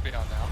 be on now.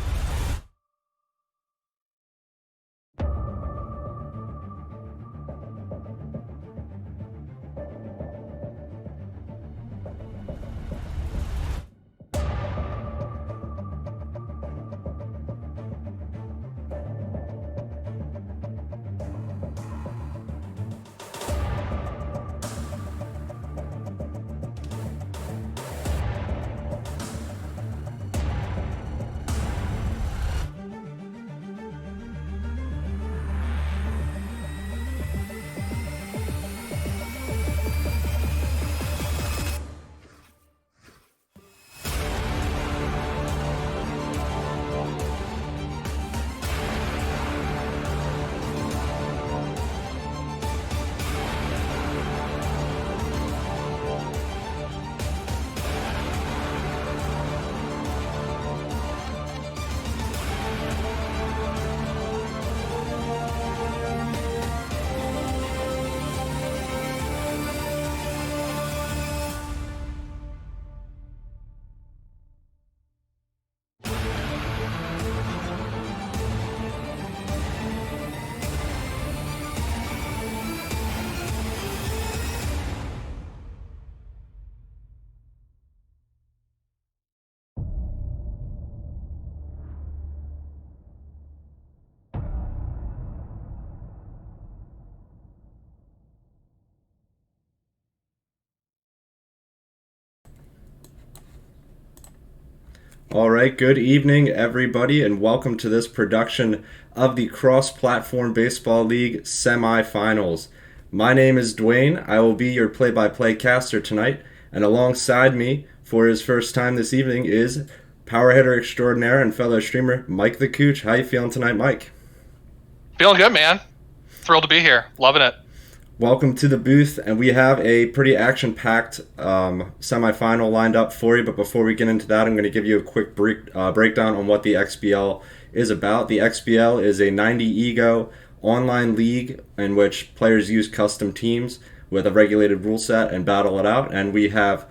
All right, good evening, everybody, and welcome to this production of the Cross-Platform Baseball League semifinals. My name is Dwayne. I will be your play-by-play caster tonight, and alongside me for his first time this evening is power hitter extraordinaire and fellow streamer Mike the Cooch. How you feeling tonight, Mike? Feeling good, man. Thrilled to be here. Loving it. Welcome to the booth, and we have a pretty action-packed semifinal lined up for you. But before we get into that, I'm going to give you a quick breakdown on what the XBL is about. The XBL is a 90 ego online league in which players use custom teams with a regulated rule set and battle it out. And we have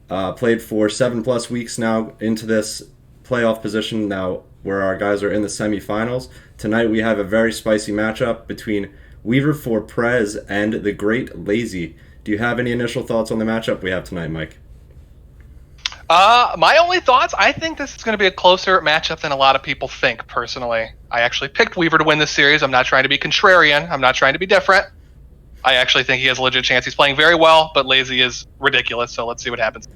played for 7+ weeks now into this playoff position now, where our guys are in the semifinals. Tonight we have a very spicy matchup between weaver4prez and the great Lazy. Do you have any initial thoughts on the matchup we have tonight, Mike? My only thoughts, I think this is going to be a closer matchup than a lot of people think, personally. I actually picked Weaver to win this series. I'm not trying to be contrarian. I'm not trying to be different. I actually think he has a legit chance. He's playing very well, but Lazy is ridiculous, so let's see what happens.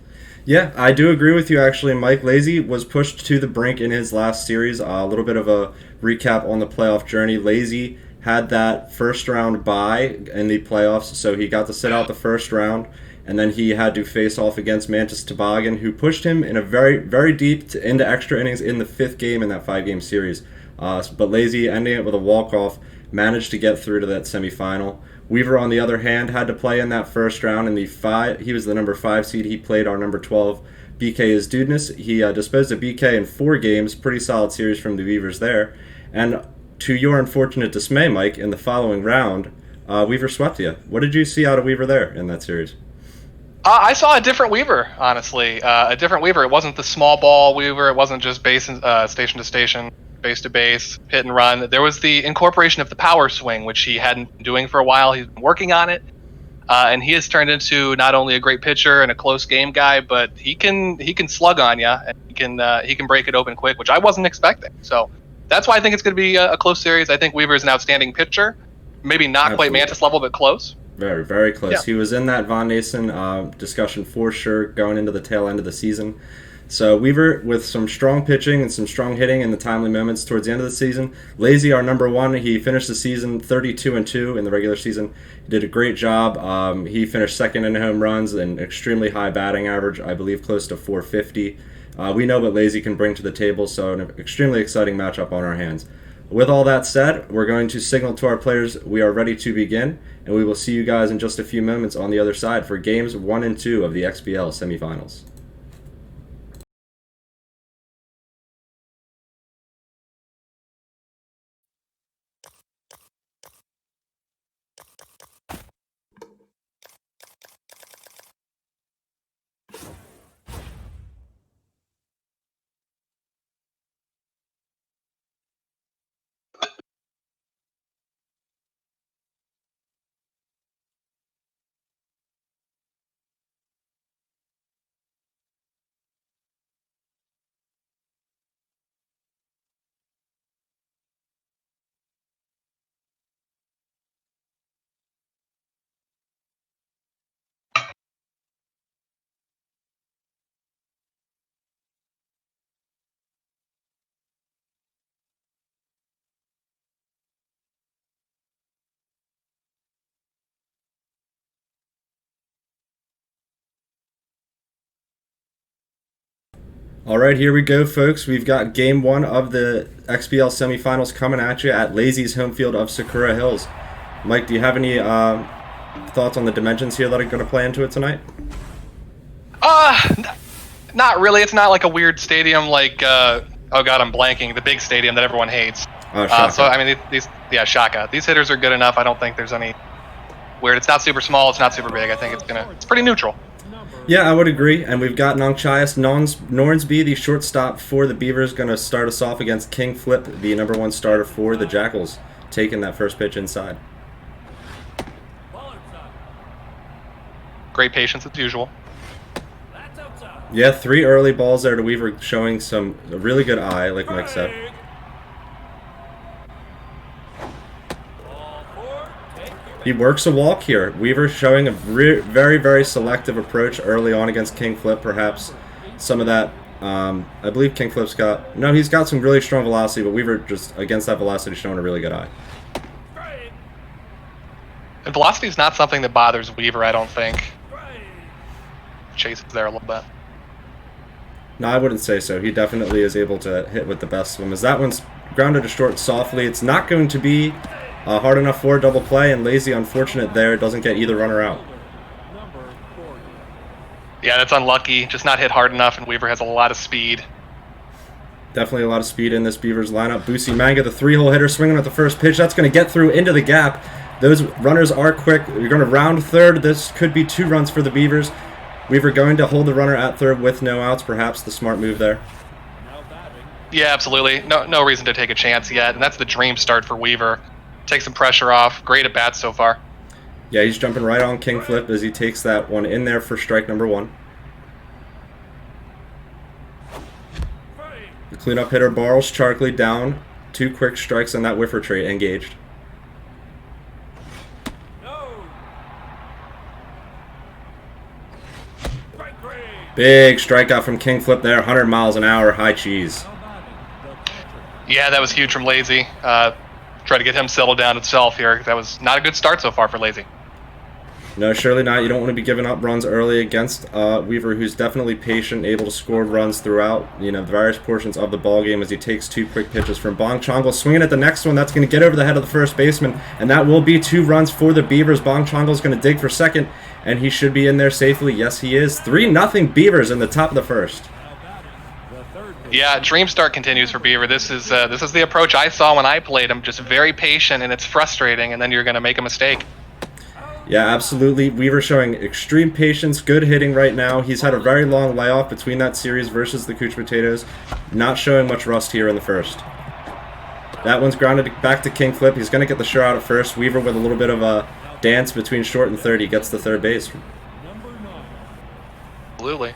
Yeah, I do agree with you, actually. Mike Lazy was pushed to the brink in his last series. A little bit of a recap on the playoff journey. Lazy had that first round bye in the playoffs, so he got to sit out the first round, and then he had to face off against Mantis Toboggan, who pushed him in a very, very deep into extra innings in the fifth game in that 5-game series. But Lazy, ending it with a walk-off, managed to get through to that semifinal. Weaver, on the other hand, had to play in that first round in the 5. He was the number 5 seed. He played our number 12, BK is Dudeness. He disposed of BK in 4 games. Pretty solid series from the Weavers there. And to your unfortunate dismay, Mike, in the following round, Weaver swept you. What did you see out of Weaver there in that series? I saw a different Weaver, honestly. A different Weaver. It wasn't the small ball Weaver. It wasn't just station to station, base to base, hit and run. There was the incorporation of the power swing, which he hadn't been doing for a while. He's been working on it. And he has turned into not only a great pitcher and a close game guy, but he can slug on you, and he can break it open quick, which I wasn't expecting. So that's why I think it's going to be a close series. I think Weaver is an outstanding pitcher, maybe not Absolutely. quite Mantis level, but close. Very, very close. Yeah. He was in that Von Nason discussion for sure going into the tail end of the season. So Weaver, with some strong pitching and some strong hitting in the timely moments towards the end of the season. Lazy, our number 1, he finished the season 32-2 in the regular season. He did a great job. He finished second in home runs and extremely high batting average, I believe close to 450. We know what Lazy can bring to the table, so an extremely exciting matchup on our hands. With all that said, we're going to signal to our players we are ready to begin, and we will see you guys in just a few moments on the other side for games 1 and 2 of the XBL semifinals. All right, here we go, folks. We've got game one of the XBL semifinals coming at you at Lazy's home field of Sakura Hills. Mike, do you have any thoughts on the dimensions here that are going to play into it tonight? Not really. It's not like a weird stadium like, oh god, I'm blanking, the big stadium that everyone hates. Oh, Shaka. So, I mean, Shaka. These hitters are good enough. I don't think there's any weird. It's not super small. It's not super big. I think it's pretty neutral. Yeah, I would agree. And we've got Nongchias Nornsby, the shortstop for the Beavers, going to start us off against King Flip, the #1 starter for the Jackals, taking that first pitch inside. Great patience as usual. Yeah, 3 early balls there to Weaver, showing a really good eye, like Mike said. He works a walk here. Weaver showing a very, very selective approach early on against King Flip. Perhaps some of that, I believe King Flip's got, no, he's got some really strong velocity, but Weaver just, against that velocity, showing a really good eye. And velocity is not something that bothers Weaver, I don't think. Chases there a little bit. No, I wouldn't say so. He definitely is able to hit with the best of them. As that one's grounded to short softly, it's not going to be hard enough for a double play, and Lazy, unfortunate there, doesn't get either runner out. Yeah, that's unlucky. Just not hit hard enough, and Weaver has a lot of speed. Definitely a lot of speed in this Beavers lineup. Busi Manga, the 3-hole hitter, swinging at the first pitch. That's going to get through into the gap. Those runners are quick. You're going to round third. This could be 2 runs for the Beavers. Weaver going to hold the runner at third with no outs. Perhaps the smart move there. Yeah, absolutely. No reason to take a chance yet, and that's the dream start for Weaver. Take some pressure off. Great at bats so far. Yeah, he's jumping right on King Flip as he takes that one in there for strike #1. The cleanup hitter Barles Charkley down. 2 quick strikes on that whiffer trait, engaged. Big strikeout from King Flip there, 100 miles an hour, high cheese. Yeah, that was huge from Lazy. Try to get him settled down himself here. That was not a good start so far for Lazy. No, surely not. You don't want to be giving up runs early against Weaver, who's definitely patient, able to score runs throughout, the various portions of the ball game as he takes 2 quick pitches from Bong Chongle. Swinging at the next one, that's going to get over the head of the first baseman, and that will be 2 runs for the Beavers. Bong Chongle's going to dig for second, and he should be in there safely. Yes, he is. 3-0 Beavers in the top of the first. Yeah, dream start continues for Beaver. This is the approach I saw when I played him. Just very patient, and it's frustrating, and then you're going to make a mistake. Yeah, absolutely. Weaver showing extreme patience, good hitting right now. He's had a very long layoff between that series versus the Couch Potatoes. Not showing much rust here in the first. That one's grounded back to King Flip. He's going to get the sure out at first. Weaver with a little bit of a dance between short and third. He gets the third base. Absolutely.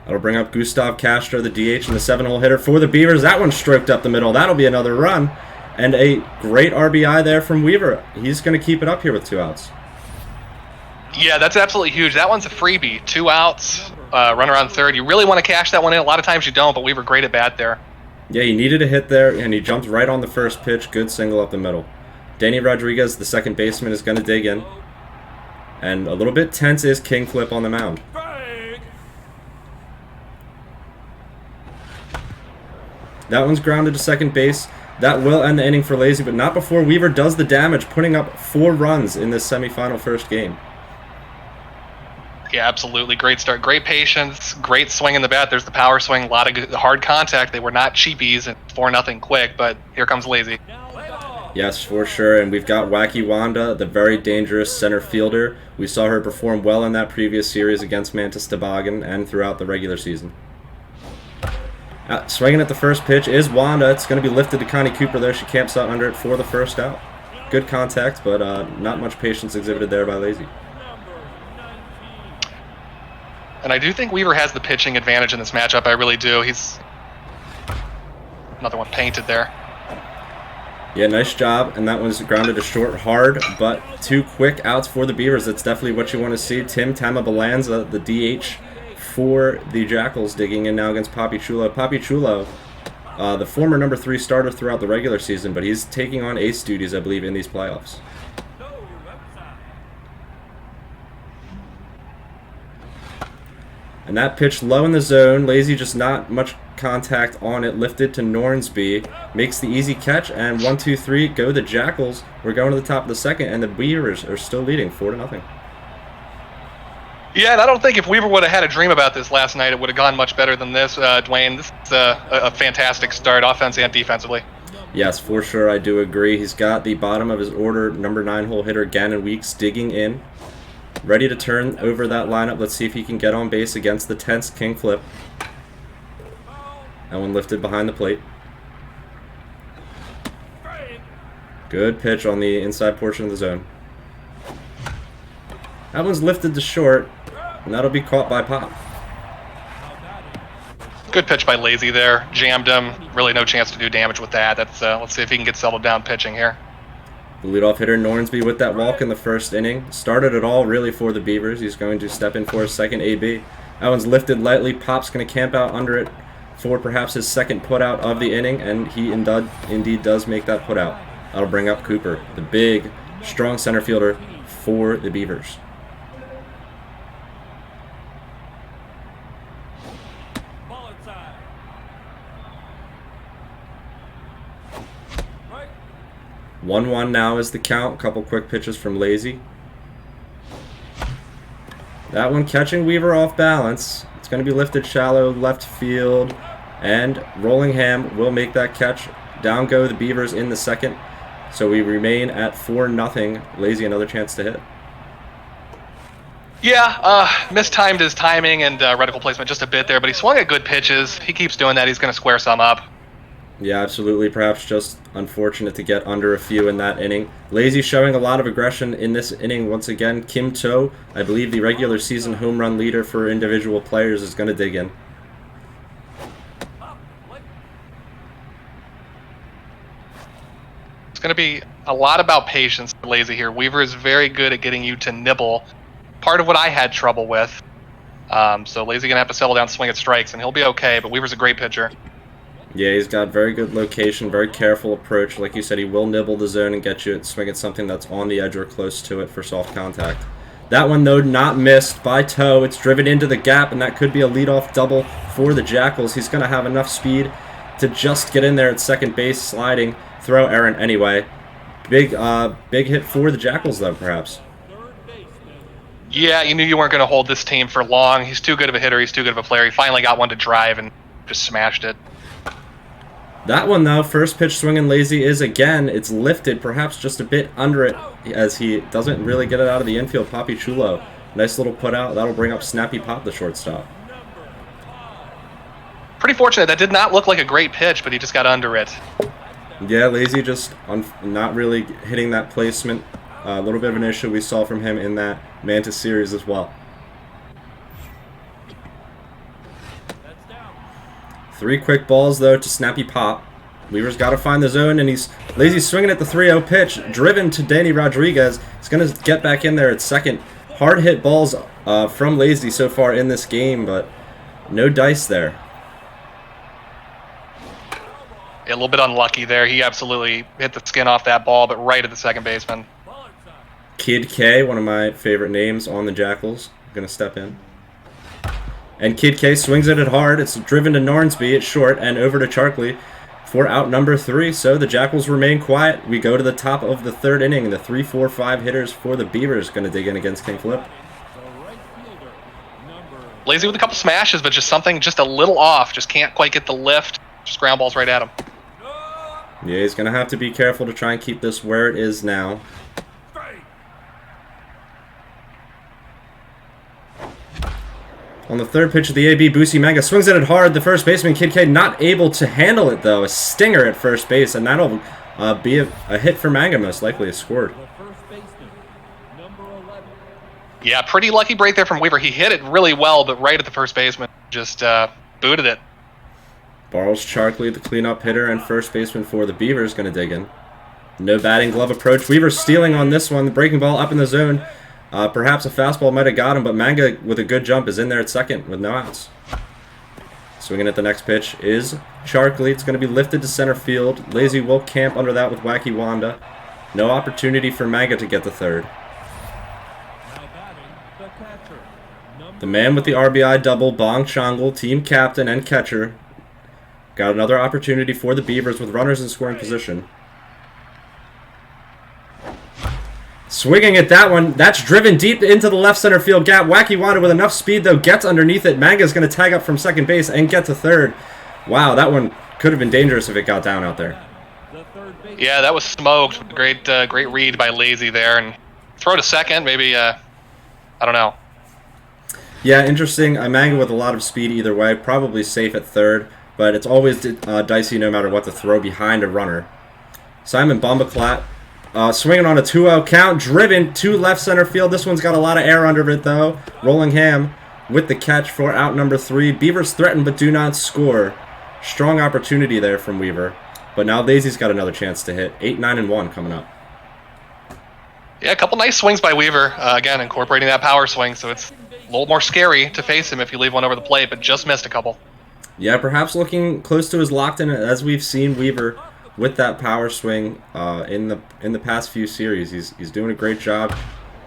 That'll bring up Gustav Castro, the DH, and the 7-hole hitter for the Beavers. That one's stroked up the middle. That'll be another run. And a great RBI there from Weaver. He's going to keep it up here with 2 outs. Yeah, that's absolutely huge. That one's a freebie. 2 outs, runner on third. You really want to cash that one in. A lot of times you don't, but Weaver great at bat there. Yeah, he needed a hit there, and he jumped right on the first pitch. Good single up the middle. Danny Rodriguez, the second baseman, is going to dig in. And a little bit tense is King Flip on the mound. That one's grounded to second base. That will end the inning for Lazy, but not before Weaver does the damage, putting up 4 runs in this semifinal first game. Yeah, absolutely. Great start. Great patience. Great swing in the bat. There's the power swing. A lot of good, hard contact. They were not cheapies and 4-0 quick, but here comes Lazy. Yes, for sure. And we've got Wacky Wanda, the very dangerous center fielder. We saw her perform well in that previous series against Mantis Toboggan and throughout the regular season. Swinging at the first pitch is Wanda. It's going to be lifted to Connie Cooper there. She camps out under it for the first out. Good contact, but not much patience exhibited there by Lazy. And I do think Weaver has the pitching advantage in this matchup. I really do. He's another one painted there. Yeah, nice job. And that one's grounded to short hard, but 2 quick outs for the Beavers. That's definitely what you want to see. Tim Tamabalanza, the DH for the Jackals, digging in now against Papi Chulo. Papi Chulo, the former #3 starter throughout the regular season, but he's taking on ace duties, I believe, in these playoffs. And that pitch low in the zone. Lazy just not much contact on it. Lifted to Nornsby. Makes the easy catch. And 1, 2, 3. Go the Jackals. We're going to the top of the second. And the Beavers are still leading 4-0. Yeah, and I don't think if Weaver would have had a dream about this last night, it would have gone much better than this, Dwayne. This is a fantastic start, offense and defensively. Yes, for sure, I do agree. He's got the bottom of his order, number 9 hole hitter, Gannon Weeks, digging in. Ready to turn over that lineup. Let's see if he can get on base against the tense King Flip. That one lifted behind the plate. Good pitch on the inside portion of the zone. That one's lifted to short, and that'll be caught by Pop. Good pitch by Lazy there. Jammed him. Really no chance to do damage with that. That's let's see if he can get settled down pitching here. The leadoff hitter Nornsby with that walk in the first inning. Started it all really for the Beavers. He's going to step in for a second AB. That one's lifted lightly. Pop's going to camp out under it for perhaps his second putout of the inning, and he indeed does make that putout. That'll bring up Cooper, the big, strong center fielder for the Beavers. Right. 1-1 now is the count. Couple quick pitches from Lazy. That one catching Weaver off balance. It's going to be lifted shallow left field. And Rollingham will make that catch. Down go the Beavers in the second. So we remain at 4-0. Lazy another chance to hit. Yeah, mistimed his timing and reticle placement just a bit there, but he swung at good pitches. He keeps doing that. He's going to square some up. Yeah, absolutely. Perhaps just unfortunate to get under a few in that inning. Lazy showing a lot of aggression in this inning once again. Kim To, I believe the regular season home run leader for individual players, is going to dig in. It's going to be a lot about patience for Lazy here. Weaver is very good at getting you to nibble. Part of what I had trouble with. So Lazy going to have to settle down, swing at strikes, and he'll be okay, but Weaver's a great pitcher. Yeah, he's got very good location, very careful approach. Like you said, he will nibble the zone and get you at swing at something that's on the edge or close to it for soft contact. That one, though, not missed by Toe. It's driven into the gap, and that could be a leadoff double for the Jackals. He's going to have enough speed to just get in there at second base, sliding, throw errant anyway. Big hit for the Jackals, though, perhaps. Yeah, you knew you weren't going to hold this team for long. He's too good of a hitter. He's too good of a player. He finally got one to drive and just smashed it. That one, though, first pitch swinging Lazy is, again, it's lifted, perhaps just a bit under it, as he doesn't really get it out of the infield. Papi Chulo, nice little put out. That'll bring up Snappy Pop, the shortstop. Pretty fortunate. That did not look like a great pitch, but he just got under it. Yeah, Lazy just not really hitting that placement. A little bit of an issue we saw from him in that Mantis series as well. 3 quick balls, though, to Snappy Pop. Weaver's got to find the zone, and Lazy's swinging at the 3-0 pitch. Driven to Danny Rodriguez. He's going to get back in there at second. Hard hit balls from Lazy so far in this game, but no dice there. Yeah, a little bit unlucky there. He absolutely hit the skin off that ball, but right at the second baseman. Kid K, one of my favorite names on the Jackals, going to step in. And Kid K swings at it hard. It's driven to Nornsby at short and over to Charkley for out number 3. So the Jackals remain quiet. We go to the top of the third inning. The 3, 4, 5 hitters for the Beavers going to dig in against King Flip. Lazy with a couple smashes, but just something just a little off. Just can't quite get the lift. Just ground balls right at him. Yeah, he's going to have to be careful to try and keep this where it is now. On the third pitch of the AB, Boosie Manga swings at it hard. The first baseman, Kid K, not able to handle it, though. A stinger at first base, and that'll be a hit for Manga, most likely a scored. Yeah, pretty lucky break there from Weaver. He hit it really well, but right at the first baseman, just booted it. Barles Charkley, the cleanup hitter and first baseman for the Beavers, going to dig in. No batting glove approach. Weaver stealing on this one. The breaking ball up in the zone. Perhaps a fastball might have got him, but Manga, with a good jump, is in there at second with no outs. Swinging at the next pitch is Charkley. It's going to be lifted to center field. Lazy will camp under that with Wacky Wanda. No opportunity for Manga to get the third. The man with the RBI double, Bong Chongle, team captain and catcher. Got another opportunity for the Beavers with runners in scoring position. Swinging at that one. That's driven deep into the left center field gap. Wacky Wanda with enough speed, though, gets underneath it. Manga's going to tag up from second base and get to third. Wow, that one could have been dangerous if it got down out there. Yeah, that was smoked. Great read by Lazy there. And throw to second, maybe, I don't know. Yeah, interesting. Manga with a lot of speed either way. Probably safe at third, but it's always dicey no matter what to throw behind a runner. Simon Bombaclat swinging on a 2-0 count, driven to left center field. This one's got a lot of air under it, though. Rollingham with the catch for out number 3. Beavers threaten but do not score. Strong opportunity there from Weaver. But now Lazy's got another chance to hit. 8, 9, and 1 coming up. Yeah, a couple nice swings by Weaver. Again, incorporating that power swing, so it's a little more scary to face him if you leave one over the plate, but just missed a couple. Yeah, perhaps looking close to his locked in, as we've seen Weaver with that power swing in the past few series. He's doing a great job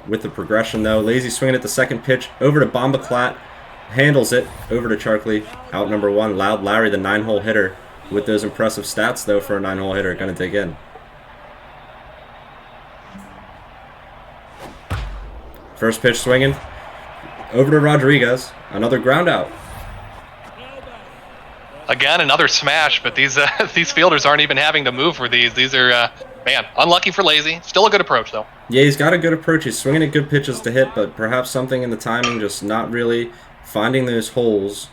with the progression, though. Lazy swinging at the second pitch over to Bombaclat. Handles it over to Charkley. Out number 1, Loud Larry, the 9-hole hitter. With those impressive stats, though, for a 9-hole hitter. Going to dig in. First pitch swinging. Over to Rodriguez. Another ground out. Again, another smash, but these fielders aren't even having to move for these. These are, man, unlucky for Lazy. Still a good approach, though. Yeah, he's got a good approach. He's swinging at good pitches to hit, but perhaps something in the timing, just not really finding those holes.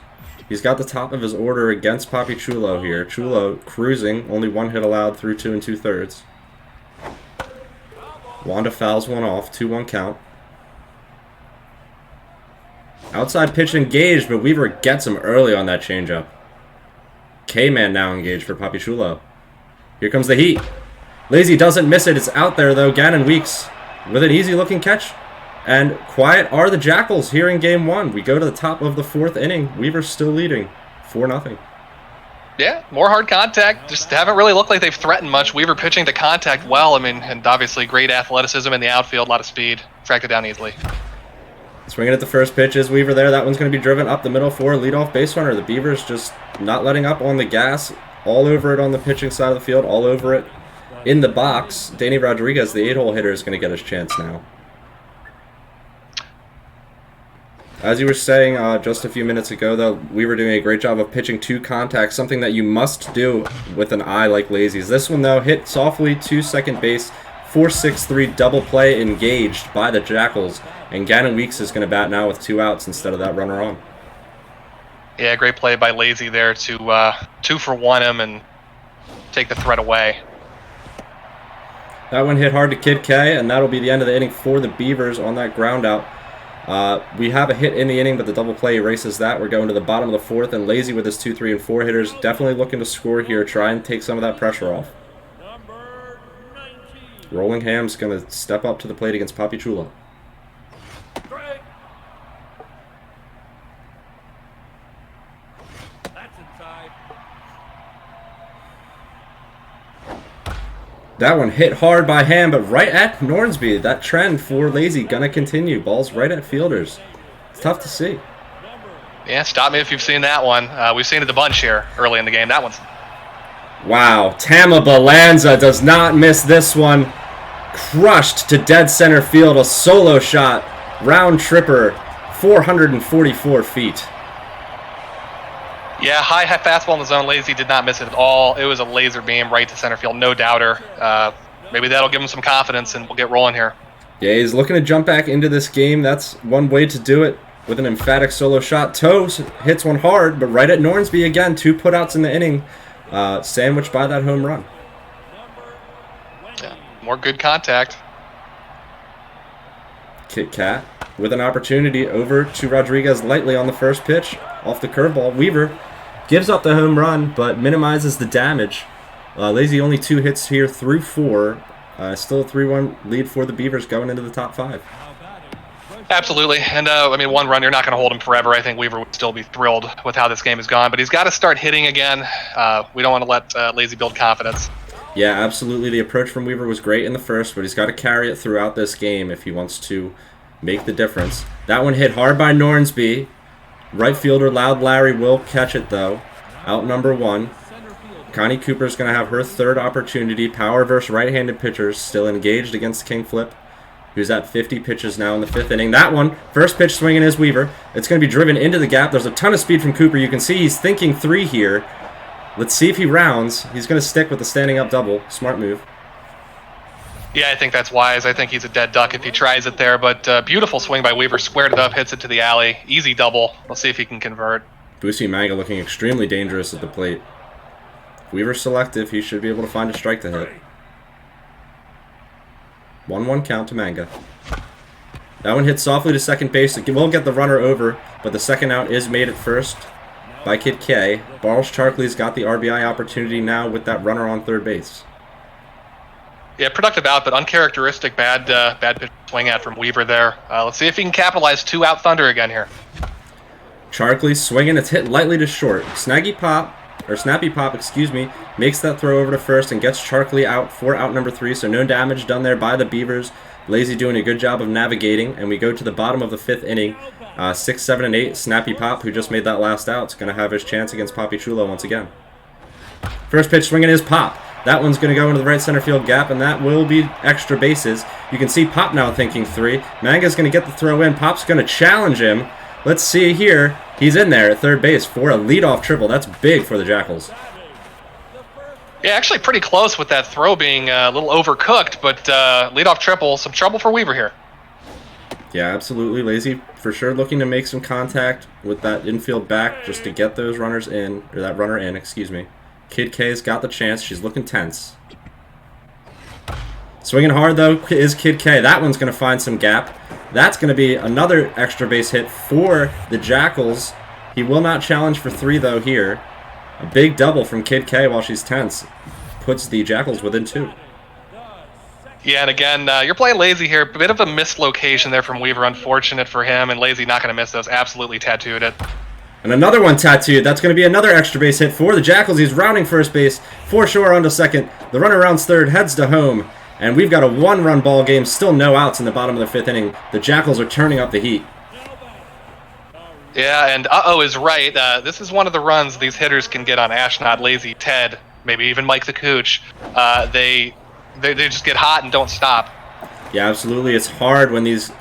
He's got the top of his order against Papi Chulo here. Chulo cruising, only 1 hit allowed through 2 2/3. Wanda fouls one off, 2-1 count. Outside pitch engaged, but Weaver gets him early on that changeup. K-Man now engaged for Papi Chulo. Here comes the heat. Lazy doesn't miss it. It's out there, though. Gannon Weeks with an easy-looking catch. And quiet are the Jackals here in Game 1. We go to the top of the 4th inning. Weaver's still leading 4-0. Yeah, more hard contact. Just haven't really looked like they've threatened much. Weaver pitching to contact well. I mean, and obviously great athleticism in the outfield, a lot of speed. Tracked it down easily. Swinging at the first pitch is Weaver there. That one's going to be driven up the middle for a leadoff base runner. The Beavers just not letting up on the gas. All over it on the pitching side of the field. All over it in the box. Danny Rodriguez, the 8-hole hitter, is going to get his chance now. As you were saying just a few minutes ago, though, we were doing a great job of pitching to contact, something that you must do with an eye like Lazy's. This one, though, hit softly to second base, 4-6-3 double play engaged by the Jackals, and Gannon Weeks is going to bat now with 2 outs instead of that runner on. Yeah, great play by Lazy there to 2 for 1 him and take the threat away. That one hit hard to Kid K, and that'll be the end of the inning for the Beavers on that ground out. We have a hit in the inning, but the double play erases that. We're going to the bottom of the 4th, and Lazy with his 2, 3, and 4 hitters definitely looking to score here, try and take some of that pressure off. Rollingham's going to step up to the plate against Papi Chulo. That one hit hard by Ham, but right at Nornsby. That trend for Lazy gonna continue. Balls right at fielders. It's tough to see. Yeah, stop me if you've seen that one. We've seen it a bunch here early in the game. That one's... Wow, Tama Balanza does not miss this one. Crushed to dead center field. A solo shot. Round tripper. 444 feet. Yeah, high fastball in the zone. Lazy did not miss it at all. It was a laser beam right to center field, no doubter. Maybe that'll give him some confidence, and we'll get rolling here. Yeah, he's looking to jump back into this game. That's one way to do it with an emphatic solo shot. Toes hits one hard, but right at Nornsby again. 2 putouts in the inning, sandwiched by that home run. Yeah, more good contact. Kit Kat with an opportunity over to Rodriguez lightly on the first pitch off the curveball. Weaver gives up the home run, but minimizes the damage. Lazy only 2 hits here through 4. Still a 3-1 lead for the Beavers going into the top 5. Absolutely. And, I mean, 1 run, you're not going to hold him forever. I think Weaver would still be thrilled with how this game has gone. But he's got to start hitting again. We don't want to let Lazy build confidence. Yeah, absolutely. The approach from Weaver was great in the first, but he's got to carry it throughout this game if he wants to make the difference. That one hit hard by Nornsby. Right fielder Loud Larry will catch it, though. Out number 1. Connie Cooper's going to have her third opportunity. Power versus right-handed pitchers still engaged against King Flip, who's at 50 pitches now in the 5th inning. That one, first pitch swinging is Weaver. It's going to be driven into the gap. There's a ton of speed from Cooper. You can see he's thinking 3 here. Let's see if he rounds. He's going to stick with the standing up double. Smart move. Yeah, I think that's wise. I think he's a dead duck if he tries it there, but beautiful swing by Weaver. Squared it up, hits it to the alley. Easy double. Let's see if he can convert. Boosie Manga looking extremely dangerous at the plate. Weaver's selective. He should be able to find a strike to hit. 1-1 count to Manga. That one hits softly to second base. It will get the runner over, but the second out is made at first by Kid K. Barles Charkley's got the RBI opportunity now with that runner on third base. Yeah, productive out, but uncharacteristic bad pitch swing at from Weaver there. Let's see if he can capitalize 2 out Thunder again here. Charkley swinging. It's hit lightly to short. Snappy Pop, excuse me, makes that throw over to first and gets Charkley out for out number 3, so no damage done there by the Beavers. Lazy doing a good job of navigating, and we go to the bottom of the 5th inning. 6, 7, and 8. Snappy Pop, who just made that last out, is going to have his chance against Papi Chulo once again. First pitch swinging is Pop. That one's going to go into the right center field gap, and that will be extra bases. You can see Pop now thinking 3. Manga's going to get the throw in. Pop's going to challenge him. Let's see here. He's in there at third base for a leadoff triple. That's big for the Jackals. Yeah, actually pretty close with that throw being a little overcooked, but leadoff triple, some trouble for Weaver here. Yeah, absolutely. Lazy for sure looking to make some contact with that infield back just to get those runners in, or that runner in, excuse me. Kid K's got the chance. She's looking tense. Swinging hard, though, is Kid K. That one's going to find some gap. That's going to be another extra base hit for the Jackals. He will not challenge for 3, though, here. A big double from Kid K while she's tense puts the Jackals within 2. Yeah, and again, you're playing Lazy here. A bit of a mislocation there from Weaver. Unfortunate for him, and Lazy not going to miss those. Absolutely tattooed it. And another one tattooed. That's going to be another extra base hit for the Jackals. He's rounding first base. For sure onto second. The runner rounds third, heads to home. And we've got a 1-run ball game. Still no outs in the bottom of the 5th inning. The Jackals are turning up the heat. Yeah, and uh-oh is right. This is one of the runs these hitters can get on Ashnod, Lazy, Ted, maybe even Mike the Cooch. They just get hot and don't stop. Yeah, absolutely. It's hard when these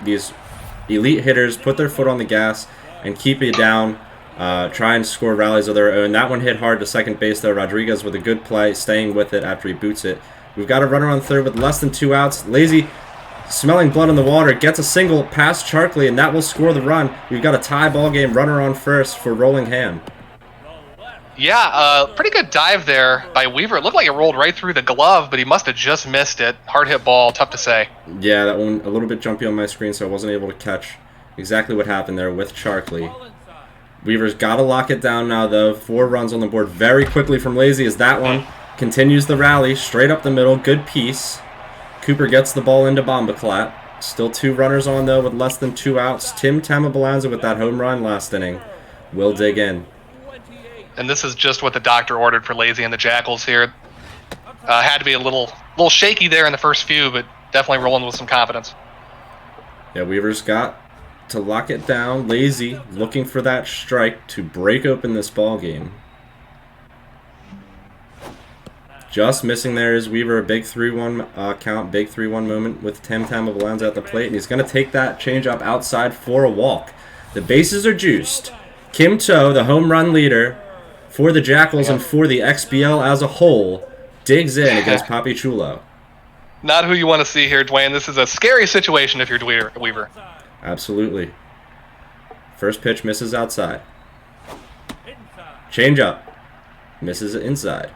elite hitters put their foot on the gas and keep it down. Try and score rallies of their own. That one hit hard to second base, though. Rodriguez with a good play, staying with it after he boots it. We've got a runner on third with less than 2 outs. Lazy, smelling blood in the water, gets a single past Charkley, and that will score the run. We've got a tie ball game. Runner on first for Rollingham. Yeah, pretty good dive there by Weaver. It looked like it rolled right through the glove, but he must have just missed it. Hard hit ball, tough to say. Yeah, that one a little bit jumpy on my screen, so I wasn't able to catch exactly what happened there with Charkley. Weaver's got to lock it down now, though. 4 runs on the board very quickly from Lazy as that one continues the rally. Straight up the middle. Good piece. Cooper gets the ball into Bombaclat. Still 2 runners on, though, with less than 2 outs. Tim Tamabalanza with that home run last inning will dig in. And this is just what the doctor ordered for Lazy and the Jackals here. Had to be a little shaky there in the first few, but definitely rolling with some confidence. Yeah, Weaver's got to lock it down. Lazy looking for that strike to break open this ball game. Just missing there is Weaver. A big 3-1 count, big 3-1 moment with Tim Tamabalanza at the plate, and he's going to take that changeup outside for a walk. The bases are juiced. Kim Toe, the home run leader for the Jackals and for the XBL as a whole, digs in against Papi Chulo. Not who you want to see here, Dwayne. This is a scary situation if you're Weaver. Absolutely. First pitch misses outside. Changeup. Misses inside.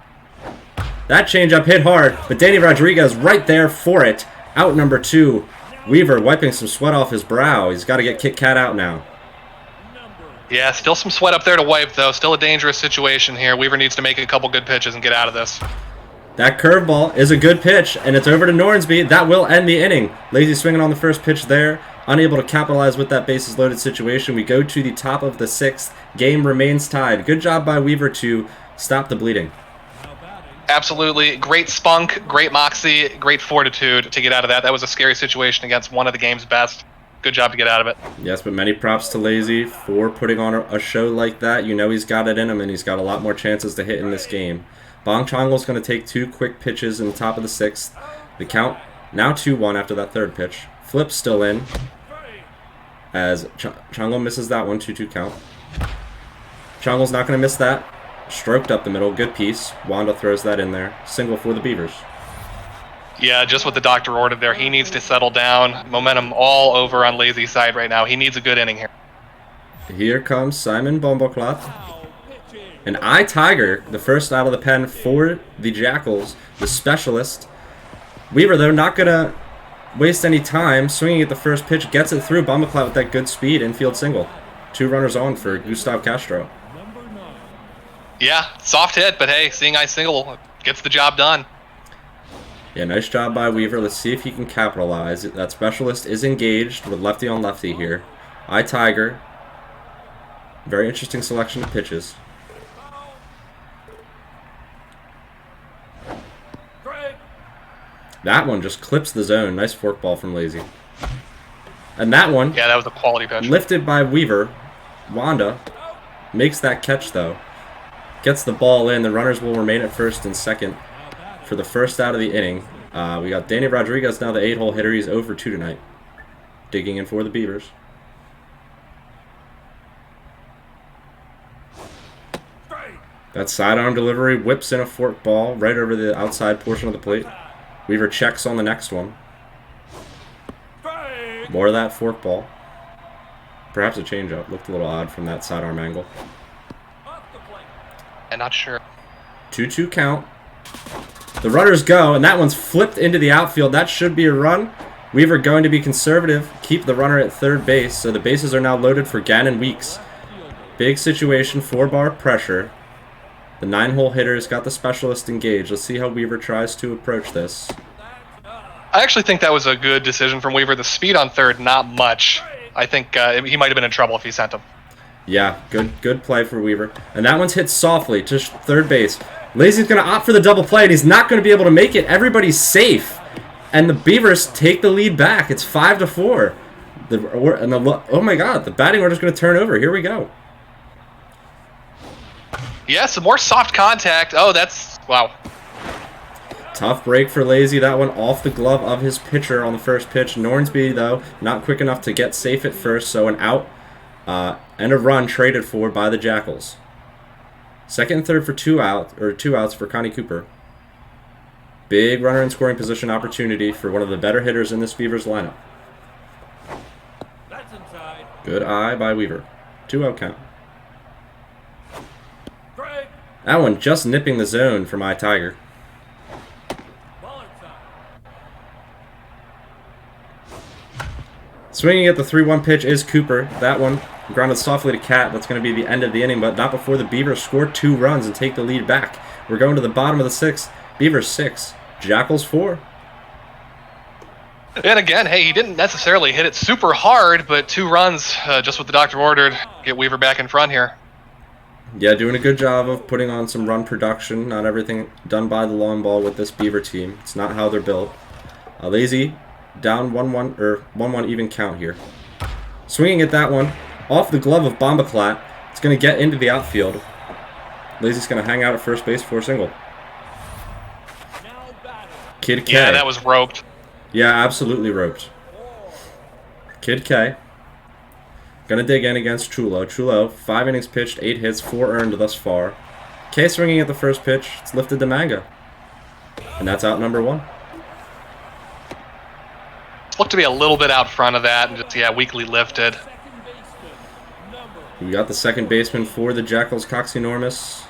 That changeup hit hard, but Danny Rodriguez right there for it. Out number 2. Weaver wiping some sweat off his brow. He's got to get Kit Kat out now. Yeah, still some sweat up there to wipe, though. Still a dangerous situation here. Weaver needs to make a couple good pitches and get out of this. That curveball is a good pitch, and it's over to Nornsby. That will end the inning. Lazy swinging on the first pitch there. Unable to capitalize with that bases loaded situation. We go to the top of the 6th. Game remains tied. Good job by Weaver to stop the bleeding. Absolutely. Great spunk, great moxie, great fortitude to get out of that. That was a scary situation against one of the game's best. Good job to get out of it. Yes, but many props to Lazy for putting on a show like that. You know he's got it in him, and he's got a lot more chances to hit in this game. Bong Chongol's going to take 2 quick pitches in the top of the 6th. The count now 2-1 after that 3rd pitch. Flip still in as Chongol misses that one, 2-2 count. Chongol's not going to miss that. Stroked up the middle, good piece. Wanda throws that in there. Single for the Beavers. Yeah, just what the doctor ordered there. He needs to settle down. Momentum all over on Lazy's side right now. He needs a good inning here. Here comes Simon Bomboklat. An eye tiger, the first out of the pen for the Jackals, the specialist. Weaver, though, not going to waste any time. Swinging at the first pitch, gets it through. Bomboklat with that good speed, infield single. 2 runners on for Gustav Castro. Yeah, soft hit, but hey, seeing eye single gets the job done. Yeah, nice job by Weaver. Let's see if he can capitalize. That specialist is engaged with lefty on lefty here. Eye tiger. Very interesting selection of pitches. That one just clips the zone. Nice forkball from Lazy. And that one, yeah, that was a quality pitch. Lifted by Weaver. Wanda makes that catch, though. Gets the ball in. The runners will remain at first and second for the first out of the inning. We got Danny Rodriguez, now the 8-hole hitter. He's 0 for 2 tonight. Digging in for the Beavers. That sidearm delivery whips in a fork ball right over the outside portion of the plate. Weaver checks on the next one. More of that fork ball. Perhaps a changeup. Looked a little odd from that sidearm angle. I'm not sure. 2-2 count. The runners go, and that one's flipped into the outfield. That should be a run. Weaver going to be conservative, keep the runner at 3rd base, so the bases are now loaded for Gannon Weeks. Big situation, 4-bar pressure. The 9-hole hitter's got the specialist engaged. Let's see how Weaver tries to approach this. I actually think that was a good decision from Weaver. The speed on 3rd, not much. I think he might have been in trouble if he sent him. Yeah, good play for Weaver. And that one's hit softly to 3rd base. Lazy's going to opt for the double play, and he's not going to be able to make it. Everybody's safe. And the Beavers take the lead back. It's 5-4. Oh my God, the batting order's going to turn over. Here we go. Yeah, some more soft contact. Oh, that's... wow. Tough break for Lazy. That one off the glove of his pitcher on the first pitch. Nornsby, though, not quick enough to get safe at first, so an out and a run traded for by the Jackals. 2nd and 3rd for 2 outs for Connie Cooper. Big runner in scoring position opportunity for one of the better hitters in this Beavers lineup. Good eye by Weaver. 2-0 count. That one just nipping the zone for my Tiger. Swinging at the 3-1 pitch is Cooper. That one grounded softly to Cat. That's going to be the end of the inning, but not before the Beavers score 2 runs and take the lead back. We're going to the bottom of the 6th. Beavers 6, Jackals 4. And again, hey, he didn't necessarily hit it super hard, but 2 runs, just what the doctor ordered, get Weaver back in front here. Yeah, doing a good job of putting on some run production. Not everything done by the long ball with this Beaver team. It's not how they're built. Lazy down 1-1 or 1-1 even count here. Swinging at that one off the glove of Bomboklat. It's going to get into the outfield. Lazy's going to hang out at first base for a single. Kid K. Yeah, that was roped. Yeah, absolutely roped. Kid K. Gonna dig in against Chulo. Chulo, 5 innings pitched, 8 hits, 4 earned thus far. K swinging at the first pitch. It's lifted to Manga. And that's out number 1. Looked to be a little bit out front of that and just, yeah, weakly lifted. We got the second baseman for the Jackals, Cox Enormous.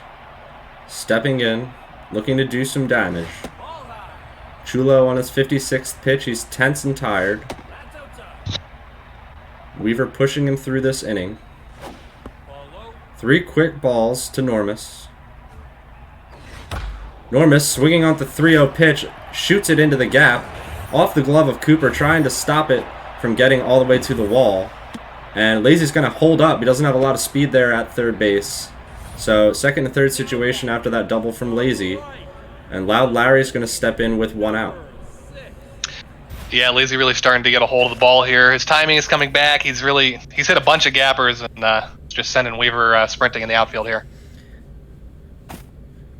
Stepping in, looking to do some damage. Chulo on his 56th pitch. He's tense and tired. Weaver pushing him through this inning. 3 quick balls to Normus. Normus swinging on the 3-0 pitch. Shoots it into the gap. Off the glove of Cooper, trying to stop it from getting all the way to the wall. And Lazy's going to hold up. He doesn't have a lot of speed there at 3rd base. So 2nd and 3rd situation after that double from Lazy. And Loud Larry's going to step in with 1 out. Yeah, Lazy really starting to get a hold of the ball here. His timing is coming back. He's hit a bunch of gappers and just sending Weaver sprinting in the outfield here.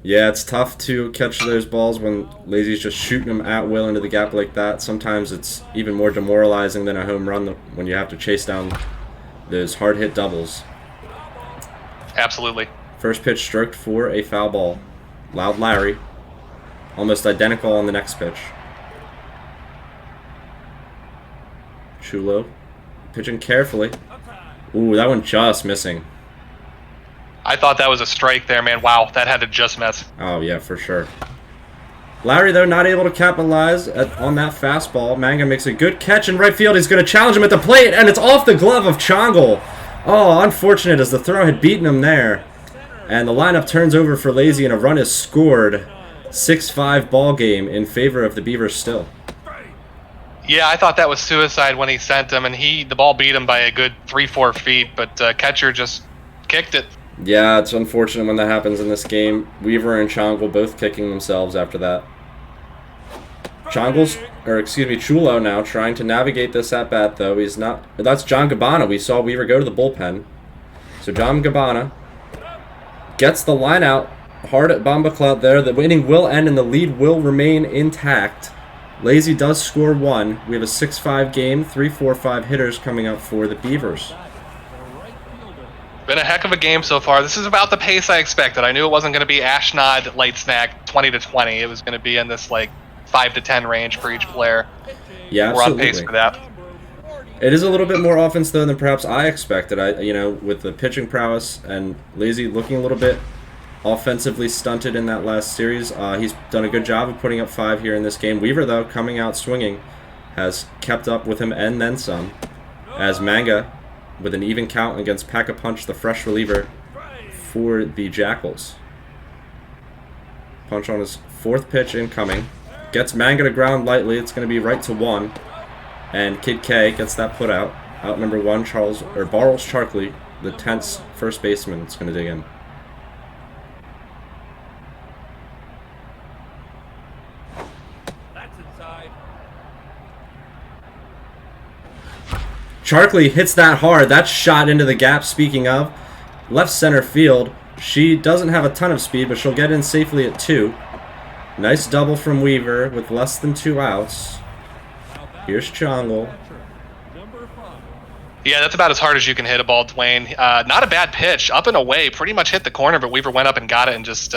Yeah, it's tough to catch those balls when Lazy's just shooting them at will into the gap like that. Sometimes it's even more demoralizing than a home run when you have to chase down those hard hit doubles. Absolutely. First pitch stroked for a foul ball. Loud Larry. Almost identical on the next pitch. Chulo pitching carefully. Ooh, that one just missing. I thought that was a strike there, man. Wow, that had to just miss. Oh, yeah, for sure. Larry, though, not able to capitalize on that fastball. Manga makes a good catch in right field. He's going to challenge him at the plate, and it's off the glove of Chongle. Oh, unfortunate as the throw had beaten him there. And the lineup turns over for Lazy, and a run is scored. 6-5 ball game in favor of the Beavers still. Yeah, I thought that was suicide when he sent him, and the ball beat him by a good 3-4 feet, but catcher just kicked it. Yeah, it's unfortunate when that happens in this game. Weaver and Chongle both kicking themselves after that. Chulo now trying to navigate this at bat though. He's not. That's John Gabbana. We saw Weaver go to the bullpen. So John Gabbana gets the line out hard at Bombaclout there. The inning will end and the lead will remain intact. Lazy does score one. We have a 6-5 game, 3-4-5 hitters coming up for the Beavers. Been a heck of a game so far. This is about the pace I expected. I knew it wasn't going to be Ashnod light snack 20-20. It was going to be in this like 5-10 range for each player. Yeah, we're absolutely. on pace for that. It is a little bit more offense though than perhaps I expected. With the pitching prowess and Lazy looking a little bit offensively stunted in that last series. He's done a good job of putting up 5 here in this game. Weaver though, coming out swinging, has kept up with him and then some. As Manga, with an even count against Pack-a-Punch, the fresh reliever for the Jackals. Punch on his 4th pitch incoming. Gets Manga to ground lightly. It's going to be right to 1. And Kid K gets that put out. Out number 1, Barrels Charkley, the tense first baseman. It's going to dig in. Charkley hits that hard. That's shot into the gap, speaking of. Left center field. She doesn't have a ton of speed, but she'll get in safely at 2. Nice double from Weaver with less than 2 outs. Here's Chongle. Yeah, that's about as hard as you can hit a ball, Dwayne. Not a bad pitch. Up and away. Pretty much hit the corner, but Weaver went up and got it and just,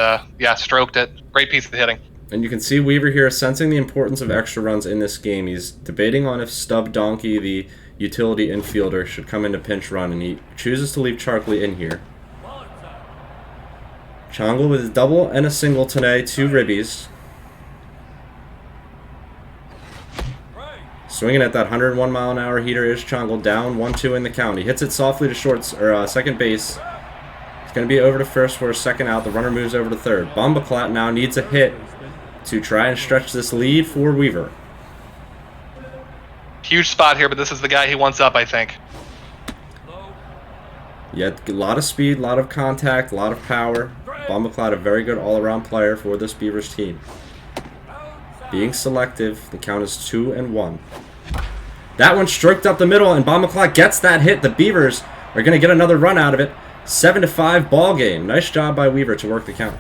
stroked it. Great piece of hitting. And you can see Weaver here sensing the importance of extra runs in this game. He's debating on if Stub Donkey, the utility infielder, should come into pinch run, and he chooses to leave Charkley in here. Chongle with a double and a single today, 2 ribbies. Swinging at that 101-mile-an-hour heater is Chongle, down 1-2 in the count. He hits it softly to second base. It's going to be over to first for a second out. The runner moves over to third. Bombaclat now needs a hit to try and stretch this lead for Weaver. Huge spot here, but this is the guy he wants up, I think. Yeah, a lot of speed, a lot of contact, a lot of power. Bombaclat, a very good all-around player for this Beavers team. Being selective, the count is 2-1. That one stroked up the middle, and Bombaclat gets that hit. The Beavers are going to get another run out of it. 7-5 ball game. Nice job by Weaver to work the count.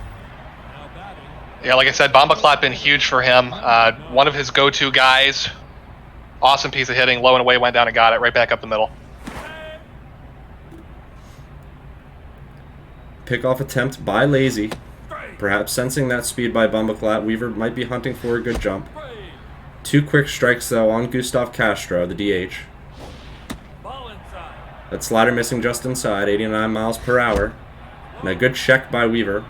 Yeah, like I said, Bombaclat been huge for him. One of his go-to guys. Awesome piece of hitting. Low and away, went down and got it. Right back up the middle. Pickoff attempt by Lazy. Perhaps sensing that speed by Bombaclat, Weaver might be hunting for a good jump. 2 quick strikes, though, on Gustav Castro, the DH. That slider missing just inside, 89 miles per hour. And a good check by Weaver.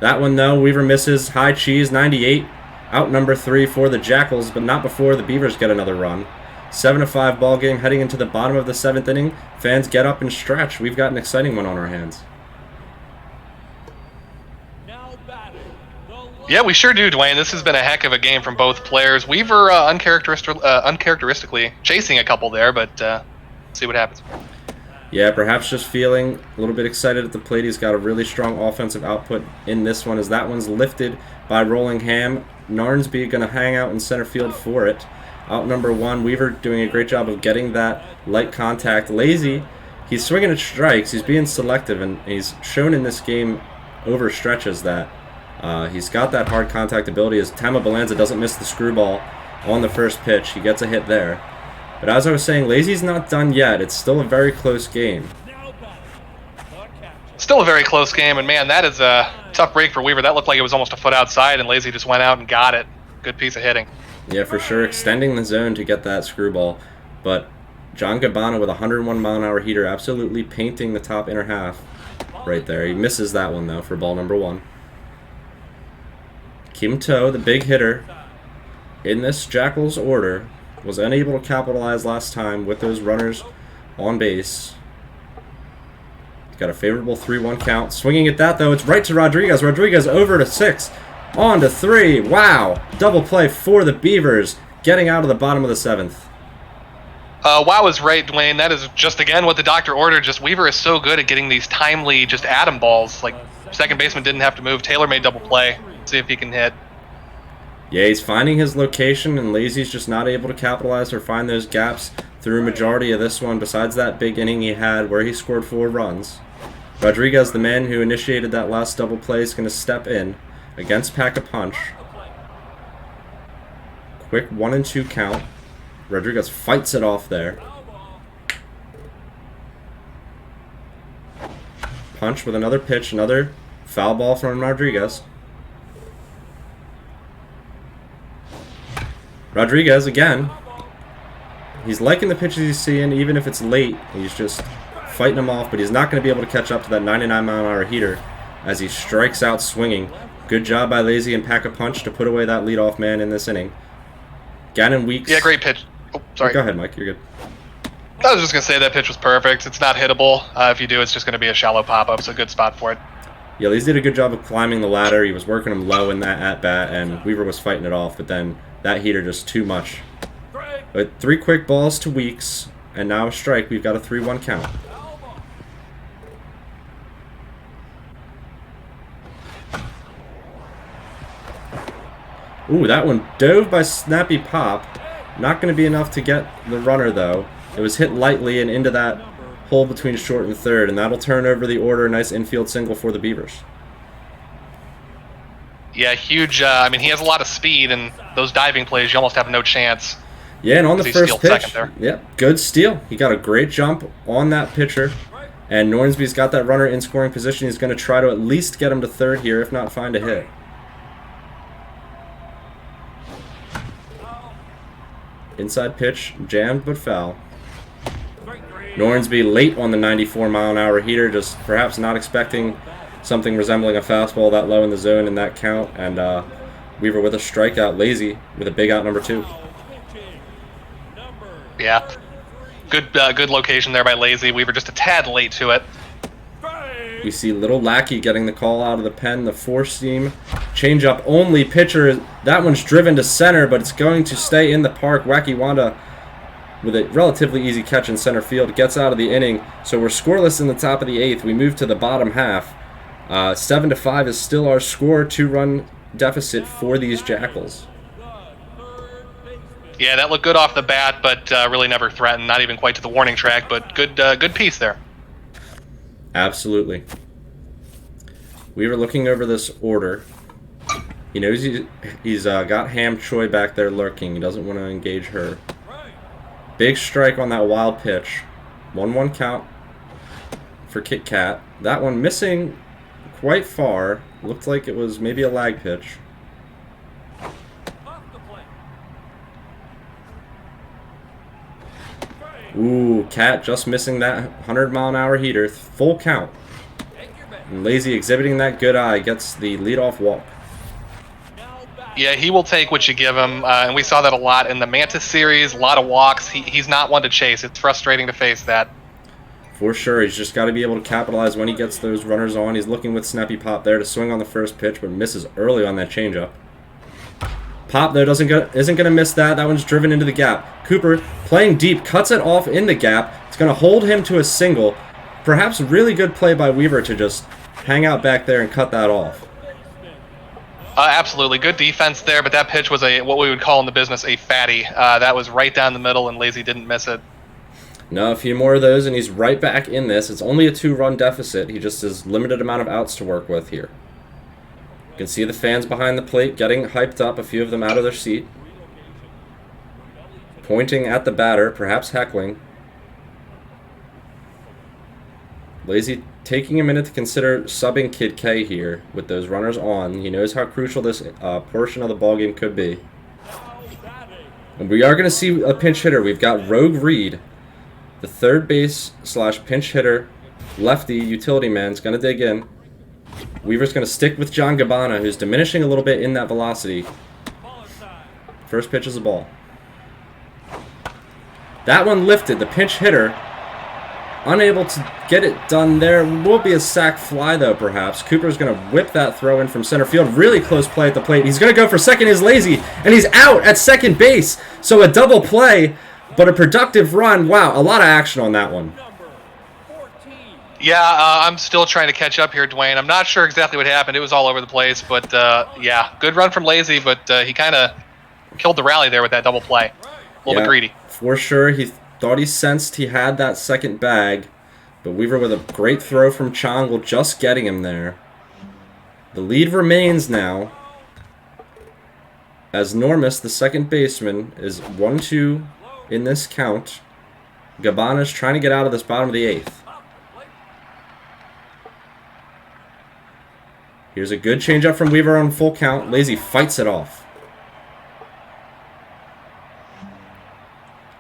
That one, though, Weaver misses. High cheese, 98. Out number 3 for the Jackals, but not before the Beavers get another run. 7-5 ball game heading into the bottom of the 7th inning. Fans get up and stretch. We've got an exciting one on our hands. Yeah, we sure do, Dwayne. This has been a heck of a game from both players. Weaver uncharacteristically chasing a couple there, but see what happens. Yeah, perhaps just feeling a little bit excited at the plate. He's got a really strong offensive output in this one, as that one's lifted by Rolling Ham Narnsby going to hang out in center field for it. Out number 1, Weaver doing a great job of getting that light contact. Lazy, he's swinging at strikes. He's being selective, and he's shown in this game over stretches that he's got that hard contact ability as Tama Balanza doesn't miss the screwball on the first pitch. He gets a hit there. But as I was saying, Lazy's not done yet. It's still a very close game. Still a very close game, and man, that is a tough break for Weaver. That looked like it was almost a foot outside, and Lazy just went out and got it. Good piece of hitting. Yeah, for sure, extending the zone to get that screwball. But John Gabbana with a 101-mile-an-hour heater absolutely painting the top inner half right there. He misses that one, though, for ball number 1. Kim To, the big hitter in this Jackals order, was unable to capitalize last time with those runners on base. Got a favorable 3-1 count. Swinging at that, though, it's right to Rodriguez. Rodriguez over to 6. On to 3. Wow. Double play for the Beavers, getting out of the bottom of the 7th. Wow is right, Dwayne. That is just, again, what the doctor ordered. Just Weaver is so good at getting these timely, just atom balls. Like, second baseman didn't have to move. Taylor made double play. See if he can hit. Yeah, he's finding his location, and Lazy's just not able to capitalize or find those gaps through a majority of this one, besides that big inning he had where he scored 4 runs. Rodriguez, the man who initiated that last double play, is going to step in against Pack-a-Punch. Quick 1-2 count. Rodriguez fights it off there. Punch with another pitch, another foul ball from Rodriguez. Rodriguez again. He's liking the pitches he's seeing, even if it's late. He's just fighting them off, but he's not going to be able to catch up to that 99-mile-an-hour heater as he strikes out swinging. Good job by Lazy and Pack-a-Punch to put away that leadoff man in this inning. Gannon Weeks. Yeah, great pitch. Oh, sorry. Go ahead, Mike. You're good. I was just going to say that pitch was perfect. It's not hittable. If you do, it's just going to be a shallow pop-up, so good spot for it. Yeah, Lazy did a good job of climbing the ladder. He was working him low in that at-bat, and Weaver was fighting it off, but then that heater just too much. But 3 quick balls to Weeks, and now a strike. We've got a 3-1 count. Ooh, that one dove by Snappy Pop. Not going to be enough to get the runner, though. It was hit lightly and into that hole between short and third, and that'll turn over the order. Nice infield single for the Beavers. Yeah, huge. I mean, he has a lot of speed, and those diving plays, you almost have no chance. Yeah, and on the first pitch, there. Yeah, good steal. He got a great jump on that pitcher, and Nornsby's got that runner in scoring position. He's going to try to at least get him to third here, if not find a hit. Inside pitch, jammed but foul. Nornsby late on the 94-mile-an-hour heater, just perhaps not expecting something resembling a fastball that low in the zone in that count, and Weaver with a strikeout. Lazy with a big out number 2. Yeah, good location there by Lazy. Weaver just a tad late to it. We see Little Lackey getting the call out of the pen. The 4-seam changeup only pitcher. That one's driven to center, but it's going to stay in the park. Wacky Wanda with a relatively easy catch in center field gets out of the inning. So we're scoreless in the top of the 8th. We move to the bottom half. 7-5 is still our score. 2-run deficit for these Jackals. Yeah, that looked good off the bat, but really never threatened. Not even quite to the warning track, but good piece there. Absolutely. Weaver looking over this order. He knows he's got Ham Choi back there lurking. He doesn't want to engage her. Big strike on that wild pitch. 1-1 count for Kit Kat. That one missing quite far. Looked like it was maybe a lag pitch. Ooh, Cat just missing that 100-mile-an-hour heater. Full count. And Lazy exhibiting that good eye gets the leadoff walk. Yeah, he will take what you give him, and we saw that a lot in the Mantis series. A lot of walks. He's not one to chase. It's frustrating to face that. For sure, he's just got to be able to capitalize when he gets those runners on. He's looking with Snappy Pop there to swing on the first pitch, but misses early on that changeup. Pop, though, isn't going to miss that. That one's driven into the gap. Cooper, playing deep, cuts it off in the gap. It's going to hold him to a single. Perhaps really good play by Weaver to just hang out back there and cut that off. Absolutely. Good defense there, but that pitch was what we would call in the business a fatty. That was right down the middle, and Lazy didn't miss it. No, a few more of those, and he's right back in this. It's only a 2-run deficit. He just has limited amount of outs to work with here. You can see the fans behind the plate getting hyped up, a few of them out of their seat. Pointing at the batter, perhaps heckling. Lazy taking a minute to consider subbing Kid K here with those runners on. He knows how crucial this portion of the ballgame could be. And we are going to see a pinch hitter. We've got Rogue Reed, the third base / pinch hitter, lefty utility man, is going to dig in. Weaver's going to stick with John Gabbana, who's diminishing a little bit in that velocity. First pitch is a ball. That one lifted. The pinch hitter unable to get it done there. Will be a sac fly, though, perhaps. Cooper's going to whip that throw in from center field. Really close play at the plate. He's going to go for second is Lazy, and he's out at second base. So a double play, but a productive run. Wow, a lot of action on that one. Yeah, I'm still trying to catch up here, Dwayne. I'm not sure exactly what happened. It was all over the place, but yeah, good run from Lazy, but he kind of killed the rally there with that double play. A little bit greedy. For sure, he thought he sensed he had that second bag, but Weaver with a great throw from Chongle just getting him there. The lead remains now as Normus, the second baseman, is 1-2 in this count. Gabbana's trying to get out of this bottom of the 8th. Here's a good changeup from Weaver on full count. Lazy fights it off.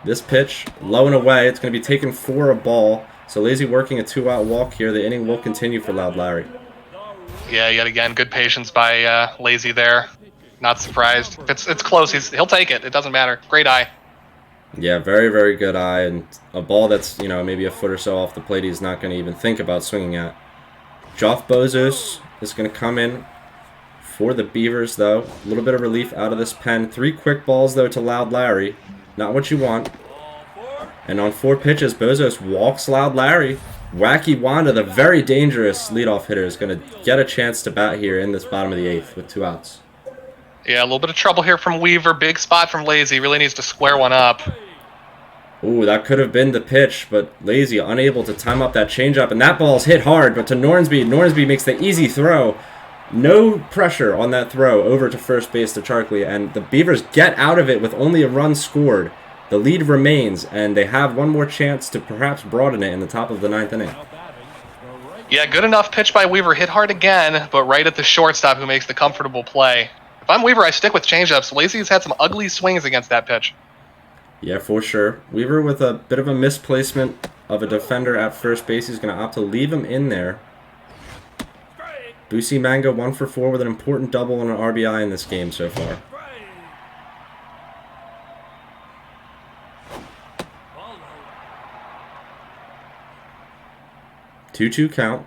This pitch, low and away. It's going to be taken for a ball. So Lazy working a 2-out walk here. The inning will continue for Loud Larry. Yeah, yet again, good patience by Lazy there. Not surprised. If it's close, he'll take it. It doesn't matter. Great eye. Yeah, very, very good eye. And a ball that's, maybe a foot or so off the plate he's not going to even think about swinging at. Joff Bozos is going to come in for the Beavers, though. A little bit of relief out of this pen. 3 quick balls, though, to Loud Larry. Not what you want. And on 4 pitches, Bozos walks Loud Larry. Wacky Wanda, the very dangerous leadoff hitter, is going to get a chance to bat here in this bottom of the 8th with 2 outs. Yeah, a little bit of trouble here from Weaver. Big spot from Lazy. Really needs to square one up. Ooh, that could have been the pitch, but Lazy unable to time up that changeup. And that ball's hit hard, but to Nornsby. Nornsby makes the easy throw. No pressure on that throw over to first base to Charkley, and the Beavers get out of it with only a run scored. The lead remains, and they have one more chance to perhaps broaden it in the top of the 9th inning. Yeah, good enough pitch by Weaver. Hit hard again, but right at the shortstop who makes the comfortable play. If I'm Weaver, I stick with changeups. Lazy's had some ugly swings against that pitch. Yeah, for sure. Weaver with a bit of a misplacement of a defender at first base. He's going to opt to leave him in there. Boosie Mango 1 for 4 with an important double and an RBI in this game so far. Two-two count.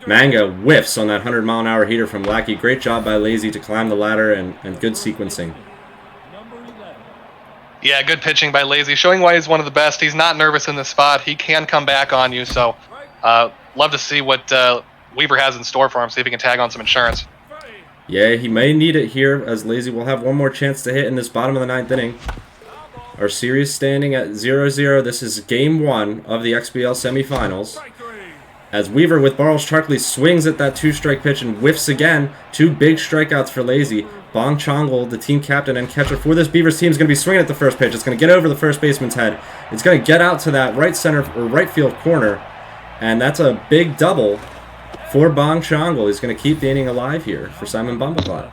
Mango whiffs on that 100-mile-an-hour heater from Lackey. Great job by Lazy to climb the ladder and good sequencing. Yeah, good pitching by Lazy, showing why he's one of the best. He's not nervous in this spot. He can come back on you, so love to see what Weaver has in store for him, see if he can tag on some insurance. Yeah, he may need it here, as Lazy will have one more chance to hit in this bottom of the 9th inning. Our series standing at 0-0. This is Game 1 of the XBL semifinals. As Weaver with Barles Charkley swings at that 2-strike pitch and whiffs again. 2 big strikeouts for Lazy. Bong Chongle, the team captain and catcher for this Beavers team, is going to be swinging at the first pitch. It's going to get over the first baseman's head. It's going to get out to that right field corner. And that's a big double for Bong Chongle. He's going to keep the inning alive here for Simon Bumbleclot.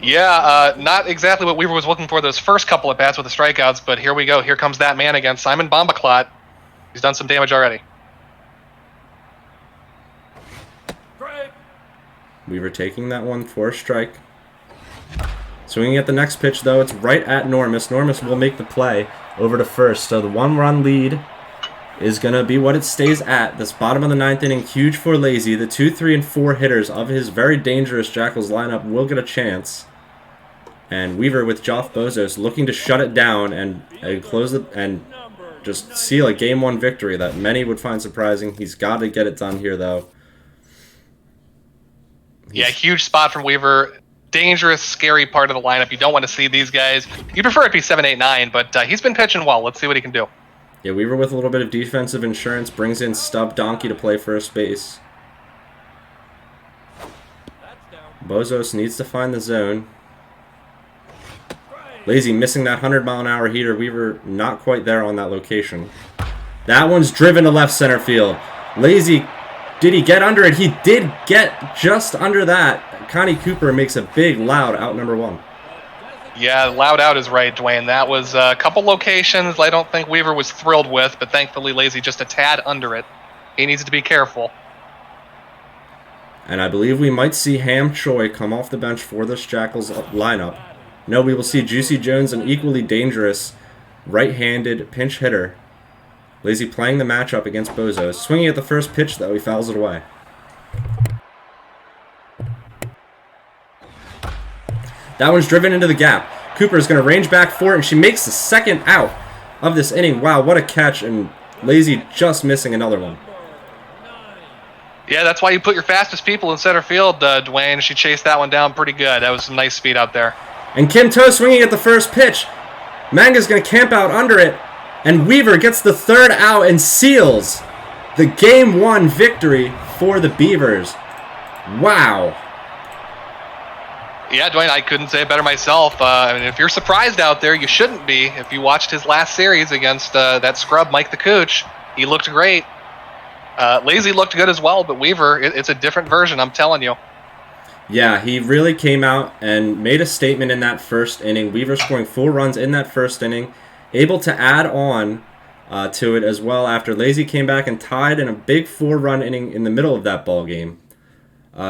Yeah, not exactly what Weaver was looking for those first couple at bats with the strikeouts, but here we go. Here comes that man again, Simon Bumbleclot. He's done some damage already. Weaver taking that one for a strike. Swinging at the next pitch, though. It's right at Normus. Normus will make the play over to first. So the 1-run lead is going to be what it stays at. This bottom of the 9th inning, huge for Lazy. The 2, 3, and 4 hitters of his very dangerous Jackals lineup will get a chance. And Weaver with Joff Bozos looking to shut it down and close it and just seal a Game 1 victory that many would find surprising. He's got to get it done here, though. Yeah, huge spot from Weaver. Dangerous, scary part of the lineup. You don't want to see these guys. You prefer it be 7, 8, 9, but he's been pitching well. Let's see what he can do. Yeah, Weaver with a little bit of defensive insurance brings in Stub Donkey to play first base. Bozos needs to find the zone. Lazy missing that 100-mile-an-hour heater. Weaver not quite there on that location. That one's driven to left center field. Lazy, did he get under it? He did get just under that. Connie Cooper makes a big, loud out number 1. Yeah, loud out is right, Dwayne. That was a couple locations I don't think Weaver was thrilled with, but thankfully Lazy just a tad under it. He needs to be careful. And I believe we might see Ham Choi come off the bench for this Jackals lineup. No, we will see Juicy Jones, an equally dangerous right-handed pinch hitter. Lazy playing the matchup against Bozos. Swinging at the first pitch, though, he fouls it away. That one's driven into the gap. Cooper is going to range back for it, and she makes the second out of this inning. Wow, what a catch, and Lazy just missing another one. Yeah, that's why you put your fastest people in center field, Dwayne. She chased that one down pretty good. That was some nice speed out there. And Kim Toe swinging at the first pitch. Manga's going to camp out under it. And Weaver gets the third out and seals the Game 1 victory for the Beavers. Wow. Yeah, Dwayne, I couldn't say it better myself. I mean, if you're surprised out there, you shouldn't be. If you watched his last series against that scrub, Mike the Cooch, he looked great. Lazy looked good as well, but Weaver, it's a different version, I'm telling you. Yeah, he really came out and made a statement in that first inning. Weaver scoring 4 runs in that first inning, able to add on to it as well after Lazy came back and tied in a big 4-run inning in the middle of that ball game.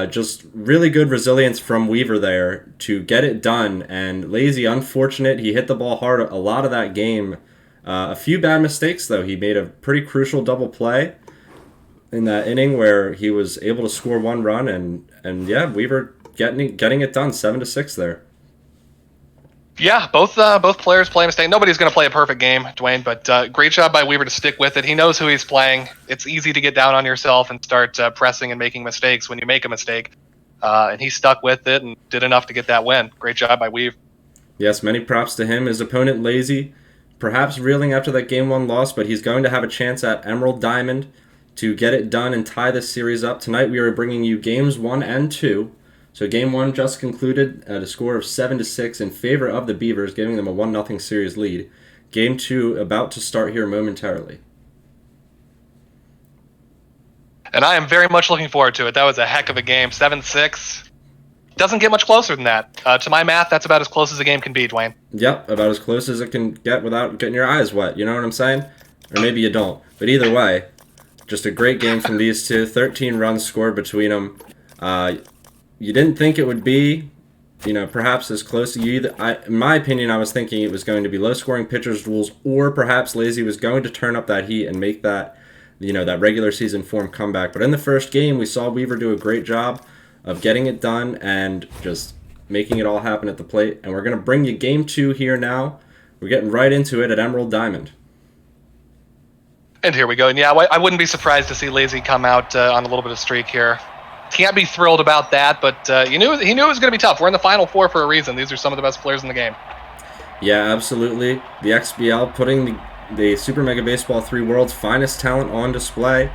Just really good resilience from Weaver there to get it done. And Lazy, unfortunate, he hit the ball hard a lot of that game. A few bad mistakes, though. He made a pretty crucial double play in that inning where he was able to score 1 run, and yeah, Weaver getting it done, 7-6 there. Yeah, both players play a mistake. Nobody's going to play a perfect game, Dwayne, but great job by Weaver to stick with it. He knows who he's playing. It's easy to get down on yourself and start pressing and making mistakes when you make a mistake, and he stuck with it and did enough to get that win. Great job by Weaver. Yes, many props to him. His opponent, Lazy, perhaps reeling after that Game 1 loss, but he's going to have a chance at Emerald Diamond to get it done and tie this series up. Tonight we are bringing you Games 1 and 2. So Game 1 just concluded at a score of 7-6 in favor of the Beavers, giving them a 1-0 series lead. Game 2 about to start here momentarily. And I am very much looking forward to it. That was a heck of a game. 7-6. Doesn't get much closer than that. To my math, that's about as close as a game can be, Dwayne. Yep, about as close as it can get without getting your eyes wet. You know what I'm saying? Or maybe you don't. But either way, just a great game from these two. 13 runs scored between them. You didn't think it would be, perhaps as close to you. In my opinion, I was thinking it was going to be low-scoring pitchers' duels, or perhaps Lazy was going to turn up that heat and make that, that regular season form comeback. But in the first game, we saw Weaver do a great job of getting it done and just making it all happen at the plate. And we're going to bring you Game 2 here now. We're getting right into it at Emerald Diamond. And here we go. And yeah, I wouldn't be surprised to see Lazy come out on a little bit of streak here. Can't be thrilled about that, but he knew it was going to be tough. We're in the Final Four for a reason. These are some of the best players in the game. Yeah, absolutely. The XBL putting the Super Mega Baseball 3 World's finest talent on display.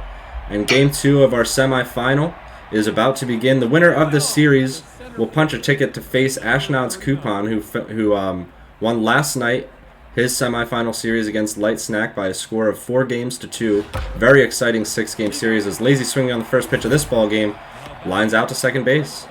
And Game 2 of our semifinal is about to begin. The winner of the series will punch a ticket to face Ashnod's Coupon, who won last night his semifinal series against Light Snack by a score of 4-2. Very exciting 6-game series as Lazy swinging on the first pitch of this ball game lines out to second base.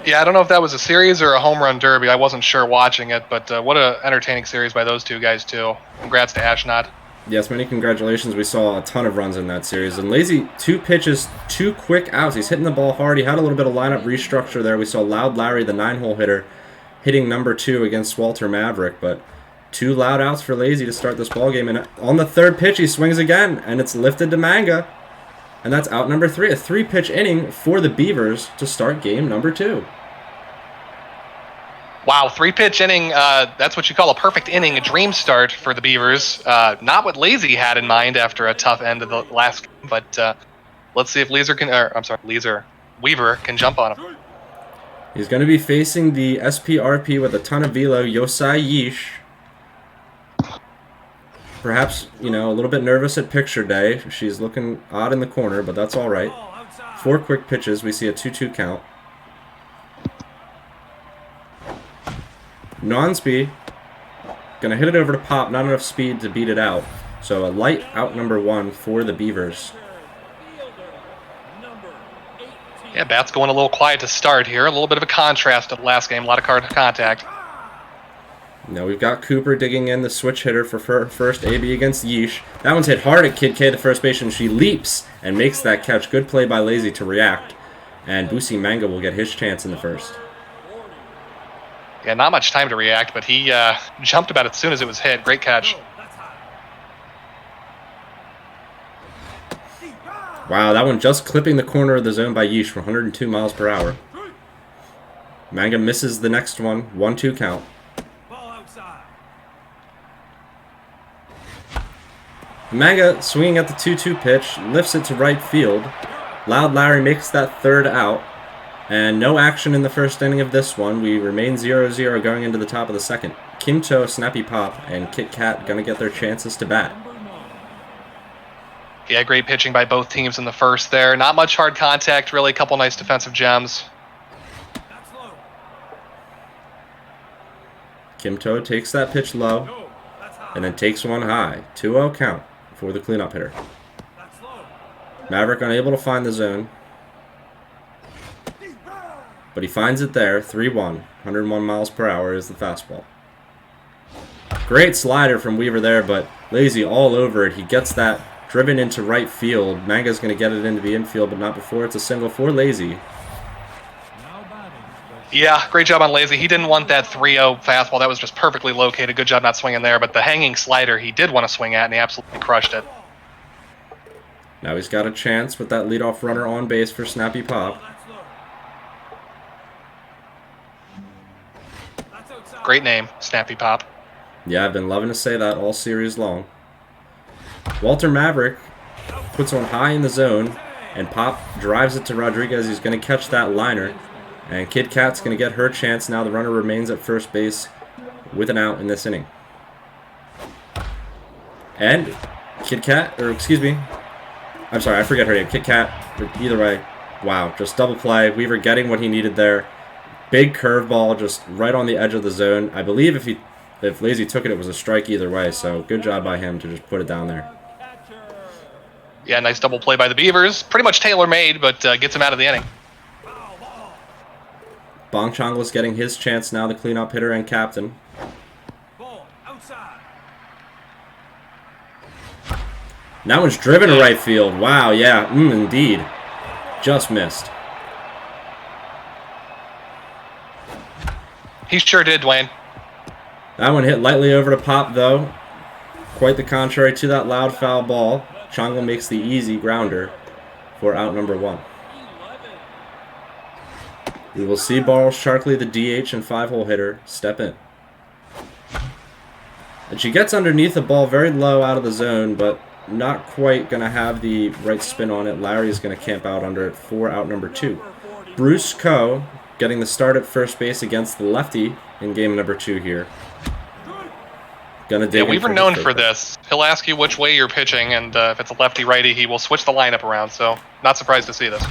Yeah, I don't know if that was a series or a home run derby. I wasn't sure watching it, but what an entertaining series by those two guys, too. Congrats to Ashnod. Yes, many congratulations. We saw a ton of runs in that series. And Lazy, 2 pitches, 2 quick outs. He's hitting the ball hard. He had a little bit of lineup restructure there. We saw Loud Larry, the 9-hole hitter, hitting number 2 against Walter Maverick. But 2 loud outs for Lazy to start this ball game. And on the third pitch, he swings again, and it's lifted to Manga. And that's out number 3. A 3-pitch inning for the Beavers to start game number 2. Wow, 3-pitch inning, that's what you call a perfect inning, a dream start for the Beavers. Not what Lazy had in mind after a tough end of the last game, but let's see if Leeser Weaver can jump on him. He's going to be facing the SPRP with a ton of velo, Yosai Yeesh. Perhaps, a little bit nervous at picture day. She's looking odd in the corner, but that's all right. 4 quick pitches. We see a 2-2 count. Non-speed. Going to hit it over to Pop. Not enough speed to beat it out. So a light out number 1 for the Beavers. Yeah, Bat's going a little quiet to start here. A little bit of a contrast to the last game. A lot of contact. Now we've got Cooper digging in the switch hitter for first AB against Yeesh. That one's hit hard at Kid K, the first baseman. She leaps and makes that catch. Good play by Lazy to react. And Busi Manga will get his chance in the first. Yeah, not much time to react, but he jumped about it as soon as it was hit. Great catch. Wow, that one just clipping the corner of the zone by Yeesh for 102 miles per hour. Manga misses the next one. 1-2 count. Manga swinging at the 2-2 pitch, lifts it to right field. Loud Larry makes that third out. And no action in the first inning of this one. We remain 0-0 going into the top of the second. Kimto, Snappy Pop, and Kit Kat going to get their chances to bat. Yeah, great pitching by both teams in the first there. Not much hard contact, really. A couple nice defensive gems. Kimto takes that pitch low and then takes one high. 2-0 count for the cleanup hitter. Maverick unable to find the zone. But he finds it there. 3-1. 101 miles per hour is the fastball. Great slider from Weaver there, but Lazy all over it. He gets that driven into right field. Manga's going to get it into the infield, but not before it's a single for Lazy. Yeah, great job on Lazy. He didn't want that 3-0 fastball. That was just perfectly located. Good job not swinging there. But the hanging slider he did want to swing at, and he absolutely crushed it. Now he's got a chance with that leadoff runner on base for Snappy Pop. Great name, Snappy Pop. Yeah, I've been loving to say that all series long. Walter Maverick puts one high in the zone, and Pop drives it to Rodriguez. He's going to catch that liner. And Kid Kat's going to get her chance. Now the runner remains at first base with an out in this inning. And Kid Kat, or excuse me, I'm sorry, I forget her name. Kid Kat, either way, wow, just double play. Weaver getting what he needed there. Big curveball just right on the edge of the zone. I believe if Lazy took it, it was a strike either way. So good job by him to just put it down there. Yeah, nice double play by the Beavers. Pretty much tailor-made, but gets him out of the inning. Bong Chongla's getting his chance now, the cleanup hitter and captain. And that one's driven to right field. Wow, yeah, indeed. Just missed. He sure did, Dwayne. That one hit lightly over to Pop, though. Quite the contrary to that loud foul ball. Chongla makes the easy grounder for out number 1. We will see Barl Sharkley, the DH and 5-hole hitter, step in. And she gets underneath the ball very low out of the zone, but not quite going to have the right spin on it. Larry's going to camp out under it for out number 2. Bruce Coe getting the start at first base against the lefty in game number 2 here. Yeah, Weaver known for this. He'll ask you which way you're pitching, and if it's a lefty-righty, he will switch the lineup around, so not surprised to see this.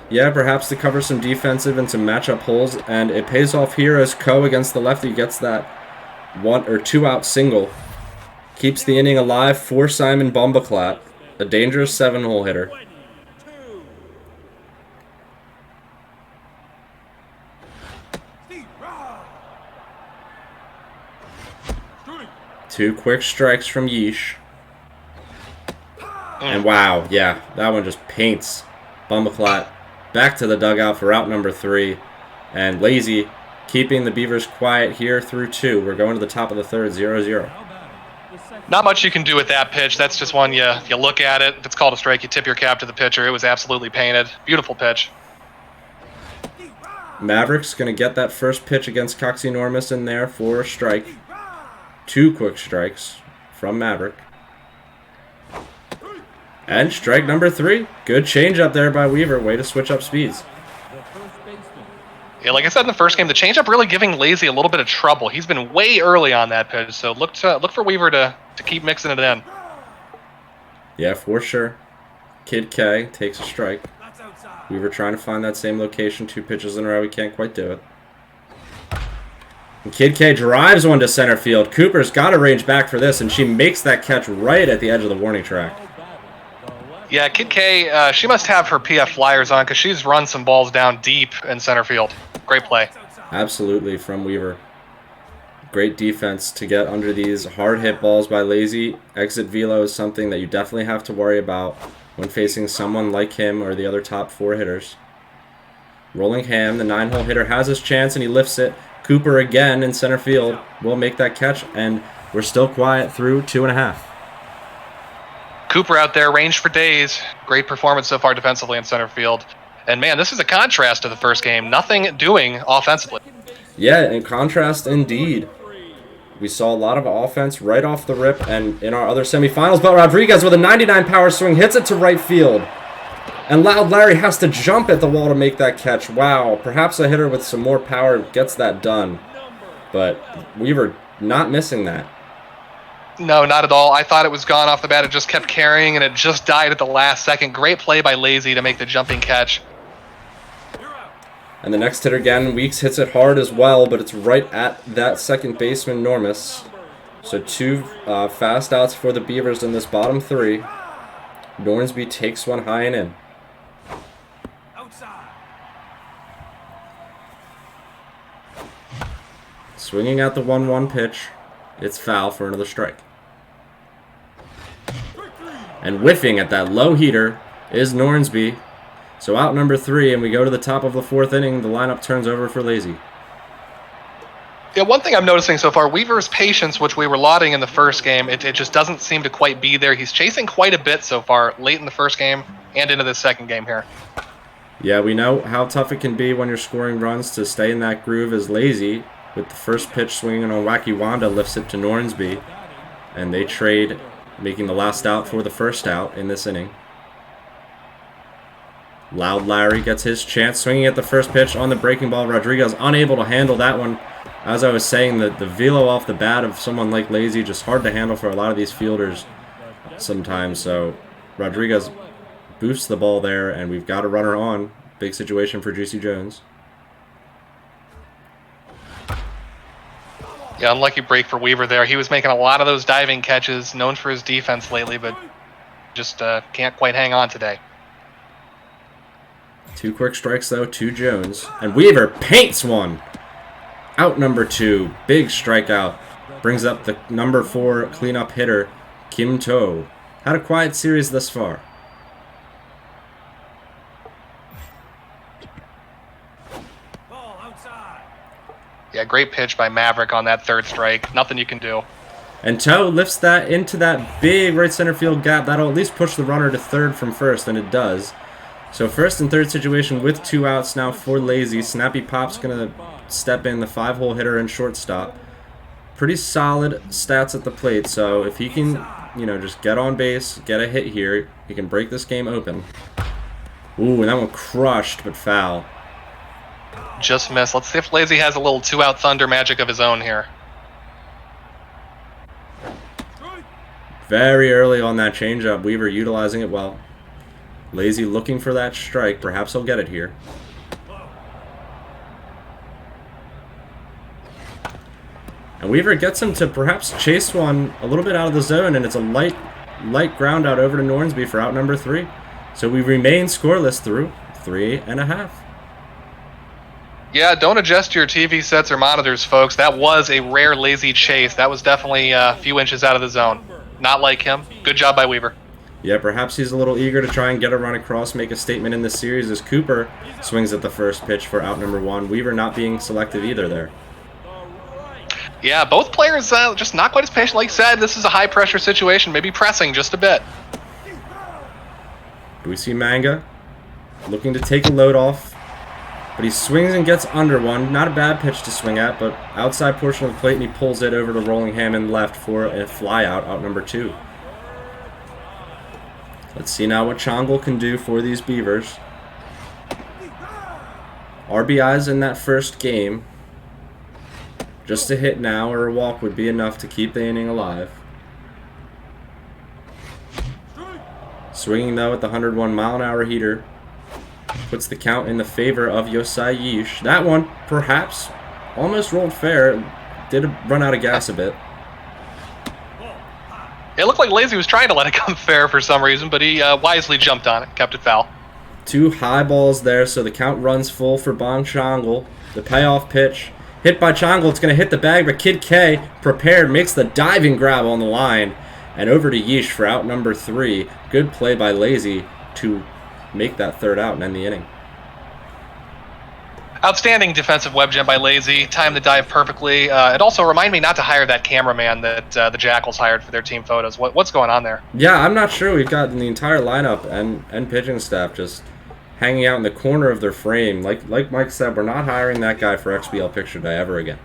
Yeah, perhaps to cover some defensive and some matchup holes, and it pays off here as Coe against the lefty gets that 1 or 2 out single. Keeps the inning alive for Simon Bombaclat, a dangerous 7-hole hitter. Two quick strikes from Yeesh. And wow, yeah, that one just paints Bombaclat back to the dugout for out number 3. And Lazy keeping the Beavers quiet here through 2. We're going to the top of the third, 0-0. Not much you can do with that pitch. That's just one you look at it. If it's called a strike, you tip your cap to the pitcher. It was absolutely painted. Beautiful pitch. Maverick's going to get that first pitch against Coxie Enormous in there for a strike. 2 quick strikes from Maverick. And strike number 3. Good change up there by Weaver. Way to switch up speeds. Yeah, like I said in the first game, the changeup really giving Lazy a little bit of trouble. He's been way early on that pitch, so look for Weaver to keep mixing it in. Yeah, for sure. Kid K takes a strike. Weaver trying to find that same location. 2 pitches in a row. He can't quite do it. And Kid K drives one to center field. Cooper's got to range back for this, and she makes that catch right at the edge of the warning track. Yeah, Kid K, she must have her PF flyers on because she's run some balls down deep in center field. Great play. Absolutely from Weaver. Great defense to get under these hard hit balls by Lazy. Exit velo is something that you definitely have to worry about when facing someone like him or the other top 4 hitters. Rolling Ham, the 9-hole hitter, has his chance and he lifts it. Cooper again in center field will make that catch, and we're still quiet through 2.5. Cooper out there, range for days. Great performance so far defensively in center field. And man, this is a contrast to the first game. Nothing doing offensively. Yeah, in contrast indeed. We saw a lot of offense right off the rip and in our other semifinals, but Rodriguez with a 99 power swing hits it to right field. And Loud Larry has to jump at the wall to make that catch. Wow, perhaps a hitter with some more power gets that done. But Weaver not missing that. No, not at all. I thought it was gone off the bat. It just kept carrying, and it just died at the last second. Great play by Lazy to make the jumping catch. And the next hitter, Gannon Weeks, hits it hard as well, but it's right at that second baseman, Normus. So 2 fast outs for the Beavers in this bottom 3. Nornsby takes one high and in. Swinging at the 1-1 pitch. It's foul for another strike. And whiffing at that low heater is Nornsby. So out number 3, and we go to the top of the 4th inning. The lineup turns over for Lazy. Yeah, one thing I'm noticing so far, Weaver's patience, which we were lauding in the first game, it just doesn't seem to quite be there. He's chasing quite a bit so far, late in the first game and into the second game here. Yeah, we know how tough it can be when you're scoring runs to stay in that groove as Lazy. With the first pitch swinging on Wacky Wanda, lifts it to Nornsby. And they trade, making the last out for the first out in this inning. Loud Larry gets his chance, swinging at the first pitch on the breaking ball. Rodriguez unable to handle that one. As I was saying, the velo off the bat of someone like Lazy, just hard to handle for a lot of these fielders sometimes. So Rodriguez boosts the ball there, and we've got a runner on. Big situation for Juicy Jones. Yeah, unlucky break for Weaver there. He was making a lot of those diving catches, known for his defense lately, but just can't quite hang on today. 2 quick strikes, though, to Jones. And Weaver paints one. Out number 2. Big strikeout. Brings up the number 4 cleanup hitter, Kim To. Had a quiet series thus far. Yeah, great pitch by Maverick on that 3rd strike. Nothing you can do. And Toe lifts that into that big right center field gap. That'll at least push the runner to 3rd from first, and it does. So 1st and 3rd situation with 2 outs now for Lazy. Snappy Pop's going to step in, the 5-hole hitter and shortstop. Pretty solid stats at the plate, so if he can, just get on base, get a hit here, he can break this game open. Ooh, and that one crushed, but foul. Just missed. Let's see if Lazy has a little 2-out thunder magic of his own here. Very early on that changeup. Weaver utilizing it well. Lazy looking for that strike. Perhaps he'll get it here. And Weaver gets him to perhaps chase one a little bit out of the zone, and it's a light ground out over to Nornsby for out number 3. So we remain scoreless through 3.5. Yeah, don't adjust your TV sets or monitors, folks. That was a rare Lazy chase. That was definitely a few inches out of the zone. Not like him. Good job by Weaver. Yeah, perhaps he's a little eager to try and get a run across, make a statement in this series as Cooper swings at the first pitch for out number 1. Weaver not being selective either there. Yeah, both players just not quite as patient. Like you said, this is a high-pressure situation, maybe pressing just a bit. Do we see Manga looking to take a load off? But he swings and gets under one. Not a bad pitch to swing at, but outside portion of the plate, and he pulls it over to Rolling Ham in left for a fly out number 2. Let's see now what Chongle can do for these Beavers. RBIs in that first game. Just a hit now or a walk would be enough to keep the inning alive. Swinging though at the 101-mile-an-hour heater. Puts the count in the favor of Yosai Yish. That one, perhaps, almost rolled fair. Did run out of gas a bit. It looked like Lazy was trying to let it come fair for some reason, but he wisely jumped on it, kept it foul. 2 high balls there, so the count runs full for Bon Chongle. The payoff pitch. Hit by Chongle, it's going to hit the bag, but Kid K, prepared, makes the diving grab on the line. And over to Yeesh for out number 3. Good play by Lazy to make that third out and end the inning. Outstanding defensive web gem by Lazy. Timed the dive perfectly. It also reminded me not to hire that cameraman that the Jackals hired for their team photos. What's going on there? Yeah, I'm not sure. We've got the entire lineup and pitching staff just hanging out in the corner of their frame. Like Mike said, we're not hiring that guy for XBL Picture Day ever again.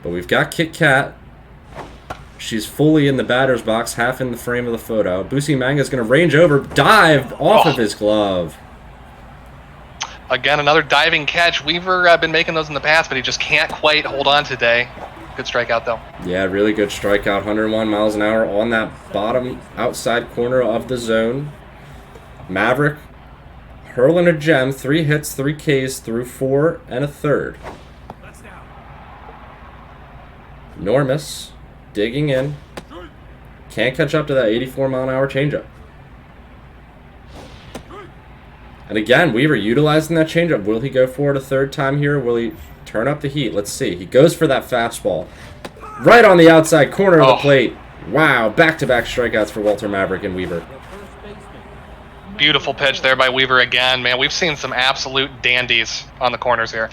But we've got Kit Kat. She's fully in the batter's box, half in the frame of the photo. Busi Manga's going to range over, dive off of his glove. Again, another diving catch. Weaver been making those in the past, but he just can't quite hold on today. Good strikeout, though. Yeah, really good strikeout. 101 miles an hour on that bottom outside corner of the zone. Maverick hurling a gem. 3 hits, 3 Ks through 4 and a third. Normus digging in. Can't catch up to that 84-mile-an-hour changeup. And again, Weaver utilizing that changeup. Will he go for it a third time here? Will he turn up the heat? Let's see. He goes for that fastball. Right on the outside corner of the plate. Wow, back-to-back strikeouts for Walter Maverick and Weaver. Beautiful pitch there by Weaver again. Man, we've seen some absolute dandies on the corners here.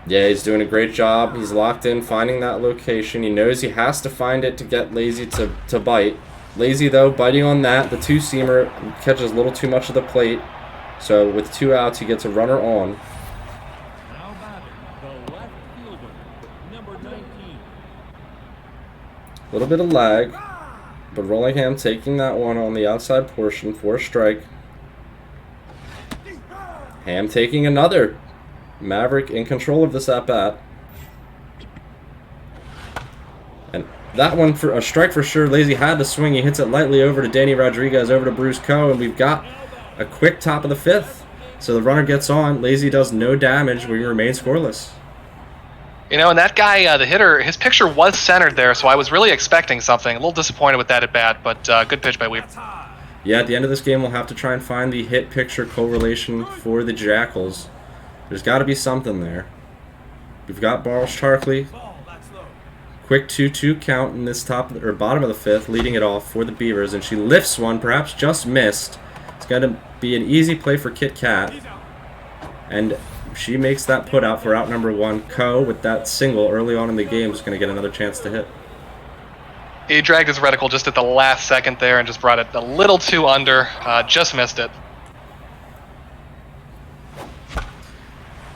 Yeah, he's doing a great job. He's locked in, finding that location. He knows he has to find it to get Lazy to bite. Lazy, though, biting on that. The two-seamer catches a little too much of the plate. So with 2 outs, he gets a runner on. Now batting, the left fielder, number 19. A little bit of lag, but Rollingham taking that one on the outside portion for a strike. Ham taking another. Maverick in control of this at-bat. And that one for a strike for sure. Lazy had to swing. He hits it lightly over to Danny Rodriguez, over to Bruce Coe, and we've got a quick top of the 5th. So the runner gets on. Lazy does no damage. We remain scoreless. You know, and that guy, the hitter, his picture was centered there, so I was really expecting something. A little disappointed with that at bat, but good pitch by Weaver. Yeah, at the end of this game, we'll have to try and find the hit-picture correlation for the Jackals. There's got to be something there. We've got Barles Charkley. Quick 2-2 count in this top or bottom of the 5th, leading it off for the Beavers, and she lifts one, perhaps just missed. It's going to be an easy play for Kit Kat, and she makes that put out for out number 1. Coe, with that single early on in the game, is going to get another chance to hit. He dragged his reticle just at the last second there and just brought it a little too under. Just missed it.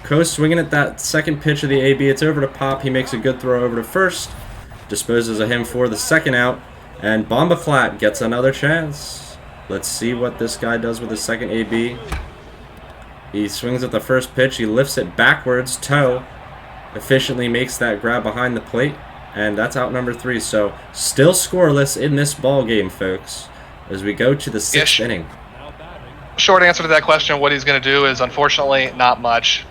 Coe swinging at that second pitch of the AB. It's over to Pop. He makes a good throw over to first. Disposes of him for the second out. And Bomba Flat gets another chance. Let's see what this guy does with his second AB. He swings at the first pitch. He lifts it backwards. Toe efficiently makes that grab behind the plate. And that's out number 3. So still scoreless in this ball game, folks, as we go to the 6th inning. Short answer to that question, what he's going to do is, unfortunately, not much.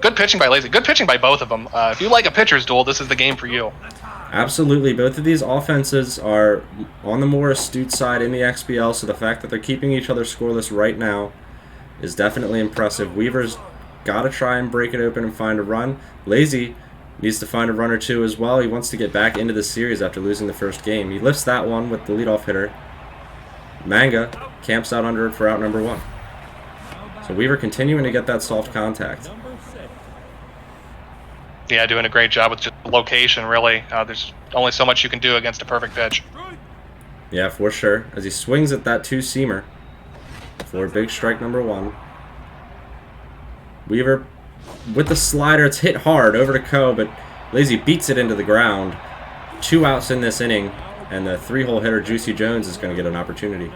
Good pitching by Lazy. Good pitching by both of them. If you like a pitcher's duel, this is the game for you. Absolutely. Both of these offenses are on the more astute side in the XBL, so the fact that they're keeping each other scoreless right now is definitely impressive. Weaver's got to try and break it open and find a run. Lazy needs to find a run or two as well. He wants to get back into the series after losing the first game. He lifts that one with the leadoff hitter. Manga camps out under it for out number 1. So Weaver continuing to get that soft contact. Yeah, doing a great job with just location, really. There's only so much you can do against a perfect pitch. Yeah, for sure. As he swings at that 2-seamer for big strike number 1. Weaver with the slider. It's hit hard over to Coe, but Lazy beats it into the ground. 2 outs in this inning. And the 3-hole hitter, Juicy Jones, is going to get an opportunity.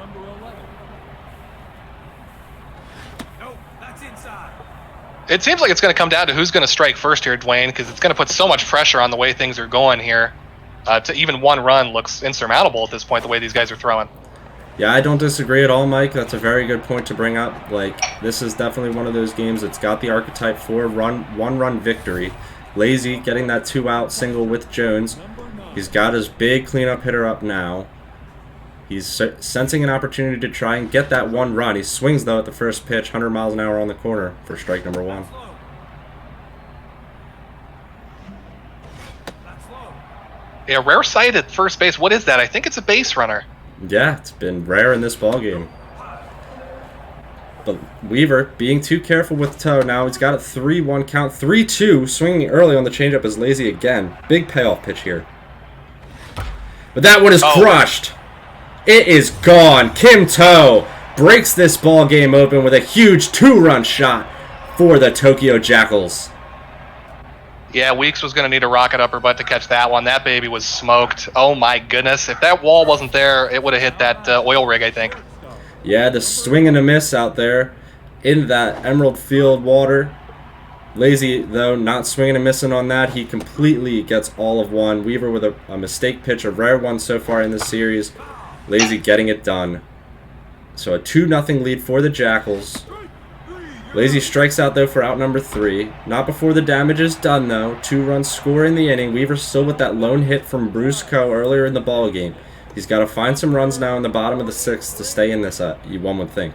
It seems like it's going to come down to who's going to strike first here, Dwayne, because it's going to put so much pressure on the way things are going here. To even one run looks insurmountable at this point, the way these guys are throwing. Yeah, I don't disagree at all, Mike. That's a very good point to bring up. Like, this is definitely one of those games that's got the archetype for one-run victory. Lazy getting that 2-out single with Jones. He's got his big cleanup hitter up now. He's sensing an opportunity to try and get that one run. He swings, though, at the first pitch, 100 miles an hour on the corner for strike number 1. Yeah, rare sight at first base. What is that? I think it's a base runner. Yeah, it's been rare in this ballgame. But Weaver being too careful with the toe. Now he's got a 3-1 count. 3-2, swinging early on the changeup is Lazy again. Big payoff pitch here. But that one is crushed. It is gone. Kim Toe breaks this ball game open with a huge 2-run shot for the Tokyo Jackals. Yeah, Weeks was going to need a rocket upper butt to catch that one. That baby was smoked. Oh my goodness. If that wall wasn't there, it would have hit that oil rig, I think. Yeah, the swing and a miss out there in that Emerald Field water. Lazy, though, not swinging and missing on that. He completely gets all of one. Weaver with a mistake pitch, a rare one so far in this series. Lazy getting it done. So a 2-0 lead for the Jackals. Lazy strikes out, though, for out number 3. Not before the damage is done, though. 2-run score in the inning. Weaver still with that lone hit from Bruce Coe earlier in the ballgame. He's got to find some runs now in the bottom of the 6th to stay in this, one would think.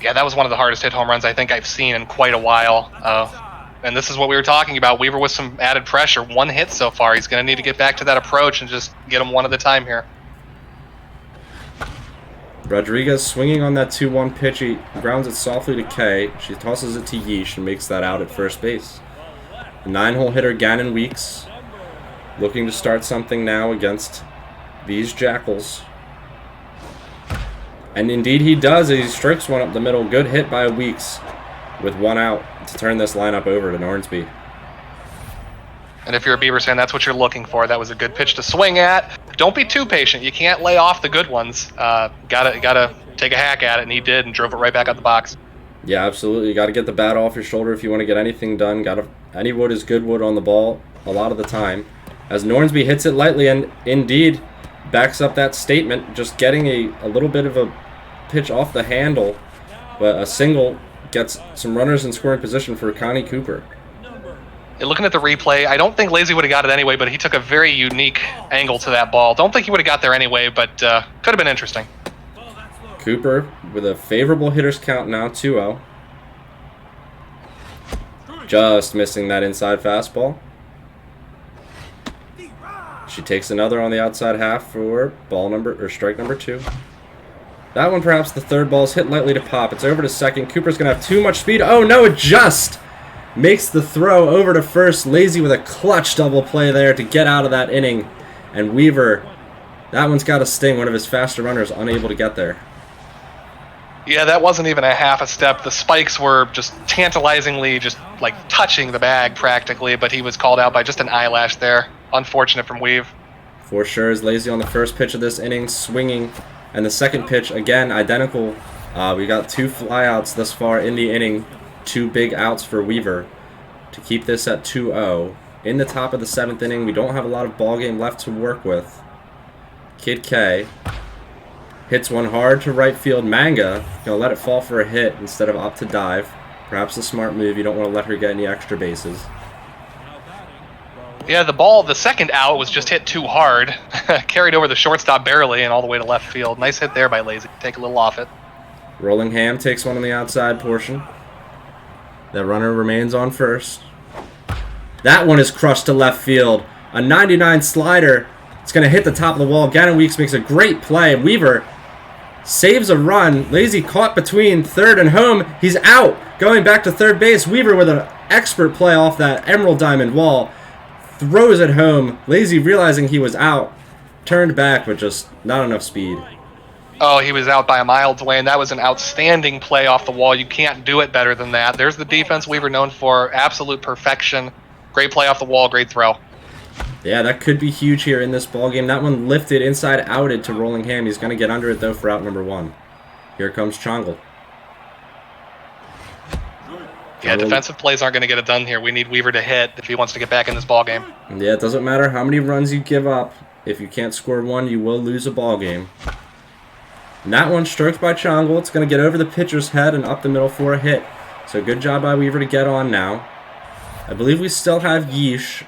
Yeah, that was one of the hardest hit home runs I think I've seen in quite a while. And this is what we were talking about. Weaver with some added pressure. 1 hit so far. He's going to need to get back to that approach and just get him one at a time here. Rodriguez swinging on that 2-1 pitch. He grounds it softly to K. She tosses it to Yeesh and makes that out at first base. The 9-hole hitter Gannon Weeks looking to start something now against these Jackals. And indeed he does. He strikes one up the middle. Good hit by Weeks with 1 out to turn this lineup over to Nornsby. And if you're a Beavers fan, that's what you're looking for. That was a good pitch to swing at. Don't be too patient. You can't lay off the good ones. Gotta take a hack at it, and he did, and drove it right back out the box. Yeah, absolutely. You got to get the bat off your shoulder if you want to get anything done. Any wood is good wood on the ball a lot of the time. As Nornsby hits it lightly and indeed backs up that statement, just getting a little bit of a pitch off the handle, but a single gets some runners in scoring position for Connie Cooper. Looking at the replay, I don't think Lazy would have got it anyway, but he took a very unique angle to that ball. Don't think he would have got there anyway, but could have been interesting. Cooper with a favorable hitter's count now, 2-0. Just missing that inside fastball. She takes another on the outside half for strike number 2. That one, perhaps the third ball, is hit lightly to pop. It's over to second. Cooper's going to have too much speed. Oh, no, it just makes the throw over to first. Lazy with a clutch double play there to get out of that inning. And Weaver, that one's got a sting. One of his faster runners unable to get there. Yeah, that wasn't even a half a step. The spikes were just tantalizingly just like touching the bag practically, but he was called out by just an eyelash there. Unfortunate from Weave. For sure is Lazy on the first pitch of this inning, swinging. And the second pitch, again, identical. We got 2 flyouts thus far in the inning. 2 big outs for Weaver to keep this at 2-0. In the top of the 7th inning, we don't have a lot of ball game left to work with. Kid K hits one hard to right field. Manga gonna let it fall for a hit instead of up to dive. Perhaps a smart move. You don't want to let her get any extra bases. Yeah, the second out was just hit too hard. Carried over the shortstop barely and all the way to left field. Nice hit there by Lazy. Take a little off it. Rollingham takes one on the outside portion. The runner remains on first. That one is crushed to left field. A 99 slider. It's going to hit the top of the wall. Gannon Weeks makes a great play. Weaver saves a run. Lazy caught between third and home. He's out. Going back to third base. Weaver with an expert play off that Emerald Diamond wall. Throws it home. Lazy, realizing he was out, turned back, but just not enough speed. Oh, he was out by a mile, Dwayne. That was an outstanding play off the wall. You can't do it better than that. There's the defense Weaver known for. Absolute perfection. Great play off the wall. Great throw. Yeah, that could be huge here in this ballgame. That one lifted inside outed to Rollingham. He's going to get under it, though, for out number 1. Here comes Chongle. Yeah, defensive plays aren't going to get it done here. We need Weaver to hit if he wants to get back in this ball game. Yeah, it doesn't matter how many runs you give up. If you can't score one, you will lose a ball game. And that one stroked by Chongle. It's going to get over the pitcher's head and up the middle for a hit. So good job by Weaver to get on now. I believe we still have Yeesh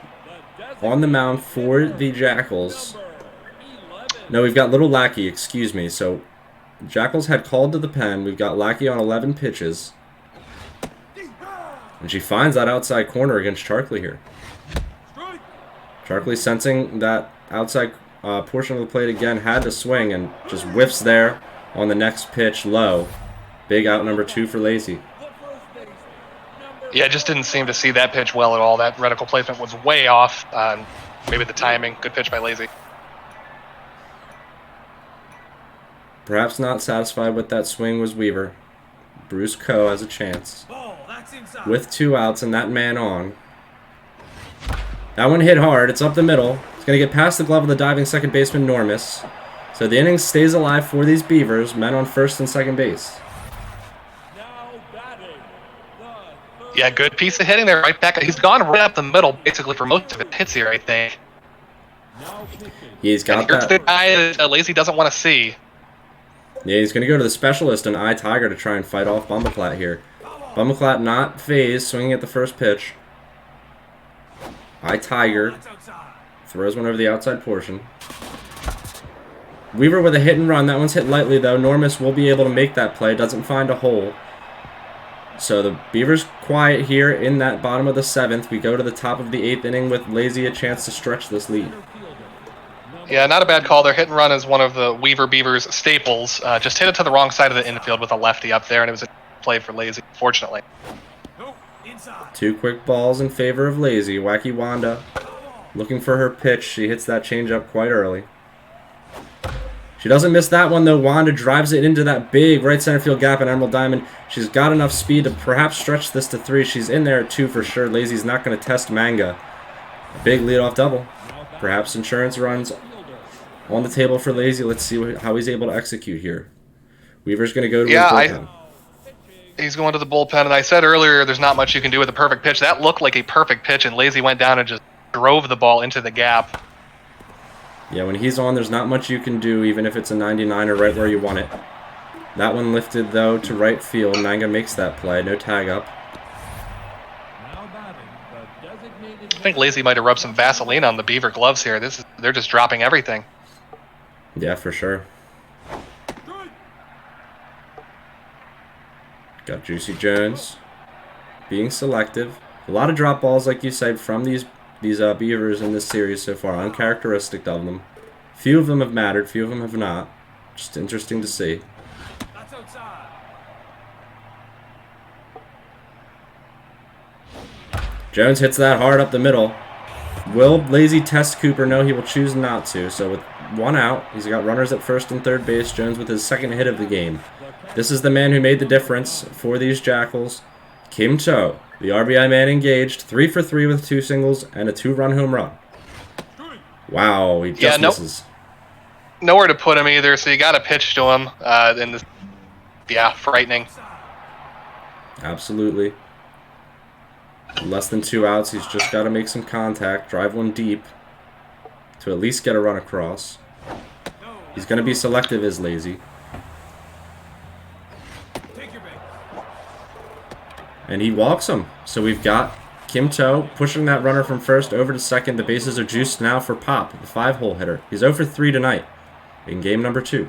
on the mound for the Jackals. No, we've got Little Lackey, excuse me. So Jackals had called to the pen. We've got Lackey on 11 pitches. And she finds that outside corner against Charkley here. Charkley sensing that outside portion of the plate again, had to swing and just whiffs there on the next pitch low. Big out number 2 for Lazy. Yeah, just didn't seem to see that pitch well at all. That reticle placement was way off. Maybe the timing. Good pitch by Lazy. Perhaps not satisfied with that swing was Weaver. Bruce Coe has a chance. With 2 outs and that man on. That one hit hard. It's up the middle. It's going to get past the glove of the diving second baseman, Normus. So the inning stays alive for these Beavers. Men on first and second base. Yeah, good piece of hitting there. Right back. He's gone right up the middle, basically, for most of his hits here, I think. He's got and here's that. the guy that Lazy doesn't want to see. Yeah, he's going to go to the specialist and eye Tiger to try and fight off Bumbleclat here. Bumbleclat not phased, swinging at the first pitch. Eye Tiger throws one over the outside portion. Weaver with a hit and run. That one's hit lightly, though. Normus will be able to make that play. Doesn't find a hole. So the Beavers quiet here in that bottom of the 7th. We go to the top of the 8th inning with Lazy a chance to stretch this lead. Yeah, not a bad call. Their hit and run is one of the Weaver Beavers' staples. Just hit it to the wrong side of the infield with a lefty up there, and it was a play for Lazy, fortunately. 2 quick balls in favor of Lazy. Wacky Wanda looking for her pitch. She hits that changeup quite early. She doesn't miss that one, though. Wanda drives it into that big right center field gap in Emerald Diamond. She's got enough speed to perhaps stretch this to 3. She's in there at 2 for sure. Lazy's not going to test Manga. A big leadoff double. Perhaps insurance runs on the table for Lazy. Let's see how he's able to execute here. Weaver's going to go to his bullpen. He's going to the bullpen, and I said earlier there's not much you can do with a perfect pitch. That looked like a perfect pitch, and Lazy went down and just drove the ball into the gap. Yeah, when he's on, there's not much you can do, even if it's a 99er right where you want it. That one lifted, though, to right field. Manga makes that play. No tag up. I think Lazy might have rubbed some Vaseline on the Beaver gloves here. They're just dropping everything. Yeah, for sure. Got Juicy Jones being selective. A lot of drop balls, like you said, from these Beavers in this series so far. Uncharacteristic of them. Few of them have mattered. Few of them have not. Just interesting to see. Jones hits that hard up the middle. Will Lazy test Cooper? No, he will choose not to. So with 1 out, he's got runners at first and third base. Jones with his 2nd hit of the game. This is the man who made the difference for these Jackals. Kim Cho, the RBI man, engaged. 3 for 3 with 2 singles and a 2-run home run. Wow, he just misses. Nowhere to put him either, so you got to pitch to him. Frightening. Absolutely. Less than 2 outs. He's just got to make some contact, drive one deep to at least get a run across. He's going to be selective as Lazy. And he walks him. So we've got Kim To pushing that runner from first over to second. The bases are juiced now for Pop, the 5-hole hitter. He's 0 for 3 tonight in game number 2.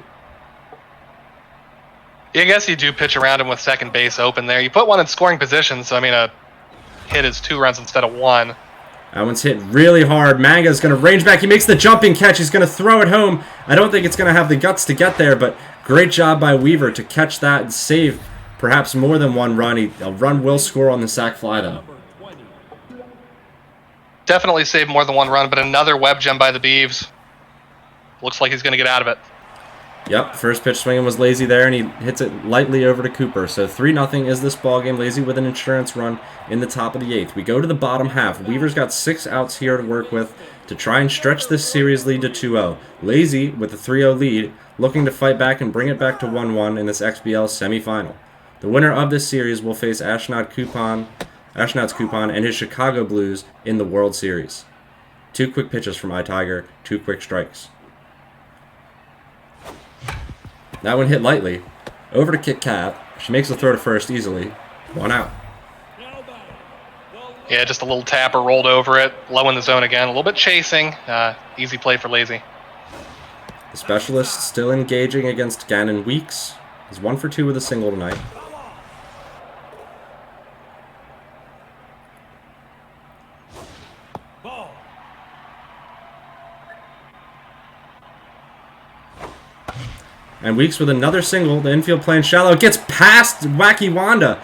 Yeah, I guess you do pitch around him with second base open there. You put one in scoring position, so I mean a hit is 2 runs instead of 1. That one's hit really hard. Manga's going to range back. He makes the jumping catch. He's going to throw it home. I don't think it's going to have the guts to get there, but great job by Weaver to catch that and save perhaps more than 1 run. A run will score on the sac fly, though. Definitely saved more than 1 run, but another web gem by the Beavs. Looks like he's going to get out of it. Yep, first pitch swinging was Lazy there, and he hits it lightly over to Cooper. So 3-0 is this ballgame. Lazy with an insurance run in the top of the 8th. We go to the bottom half. Weaver's got 6 outs here to work with to try and stretch this series lead to 2-0. Lazy with a 3-0 lead, looking to fight back and bring it back to 1-1 in this XBL semifinal. The winner of this series will face Ashnod's Coupon and his Chicago Blues in the World Series. 2 quick pitches from iTiger, 2 quick strikes. That one hit lightly. Over to Kit Kat. She makes the throw to first easily. 1 out. Yeah, just a little tapper rolled over it, low in the zone again. A little bit chasing. Easy play for Lazy. The specialist still engaging against Gannon Weeks. He's 1 for 2 with a single tonight. And Weeks with another single. The infield playing shallow. Gets past Wacky Wanda.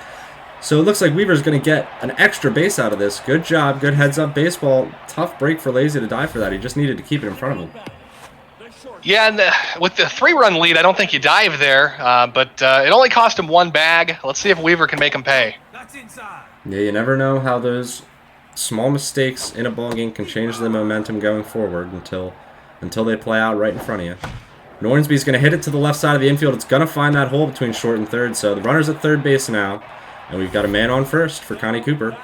So it looks like Weaver's going to get an extra base out of this. Good job. Good heads-up baseball. Tough break for Lazy to die for that. He just needed to keep it in front of him. Yeah, and with the 3-run lead, I don't think you dive there. But it only cost him 1 bag. Let's see if Weaver can make him pay. Yeah, you never know how those small mistakes in a ballgame can change the momentum going forward until they play out right in front of you. Nornsby's going to hit it to the left side of the infield. It's going to find that hole between short and third. So the runner's at third base now. And we've got a man on first for Connie Cooper.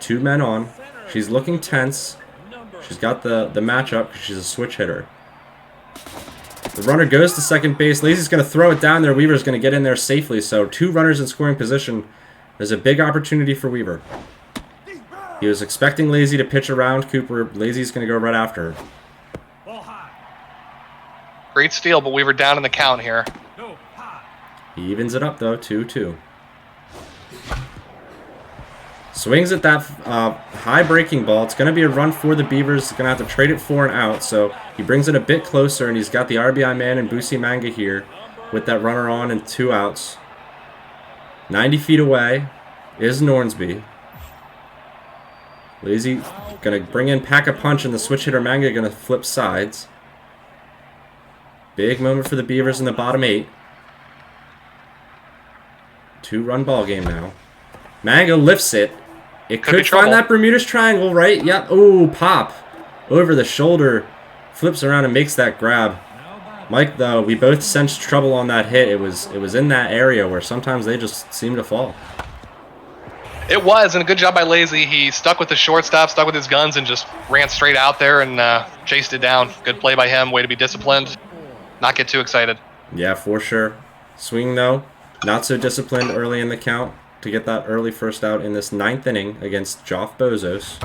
2 men on. She's looking tense. She's got the matchup because she's a switch hitter. The runner goes to second base. Lazy's going to throw it down there. Weaver's going to get in there safely. So 2 runners in scoring position. There's a big opportunity for Weaver. He was expecting Lazy to pitch around Cooper. Lazy's going to go right after her. Great steal, but Weaver down in the count here. He evens it up, though, 2-2. Swings at that high breaking ball. It's going to be a run for the Beavers. He's going to have to trade it for and out. So he brings it a bit closer, and he's got the RBI man and Busi Manga here with that runner on and 2 outs. 90 feet away is Nornsby. Lazy going to bring in Pack-a-Punch, and the switch hitter Manga going to flip sides. Big moment for the Beavers in the bottom 8. 2-run ball game now. Manga lifts it. It could find that Bermuda's Triangle, right? Yep. Oh, pop. Over the shoulder. Flips around and makes that grab. Mike, though, we both sensed trouble on that hit. It was in that area where sometimes they just seem to fall. It was, and a good job by Lazy. He stuck with the shortstop, stuck with his guns, and just ran straight out there and chased it down. Good play by him. Way to be disciplined. Not get too excited. Yeah, for sure. Swing, though. Not so disciplined early in the count to get that early first out in this 9th inning against Joff Bozos.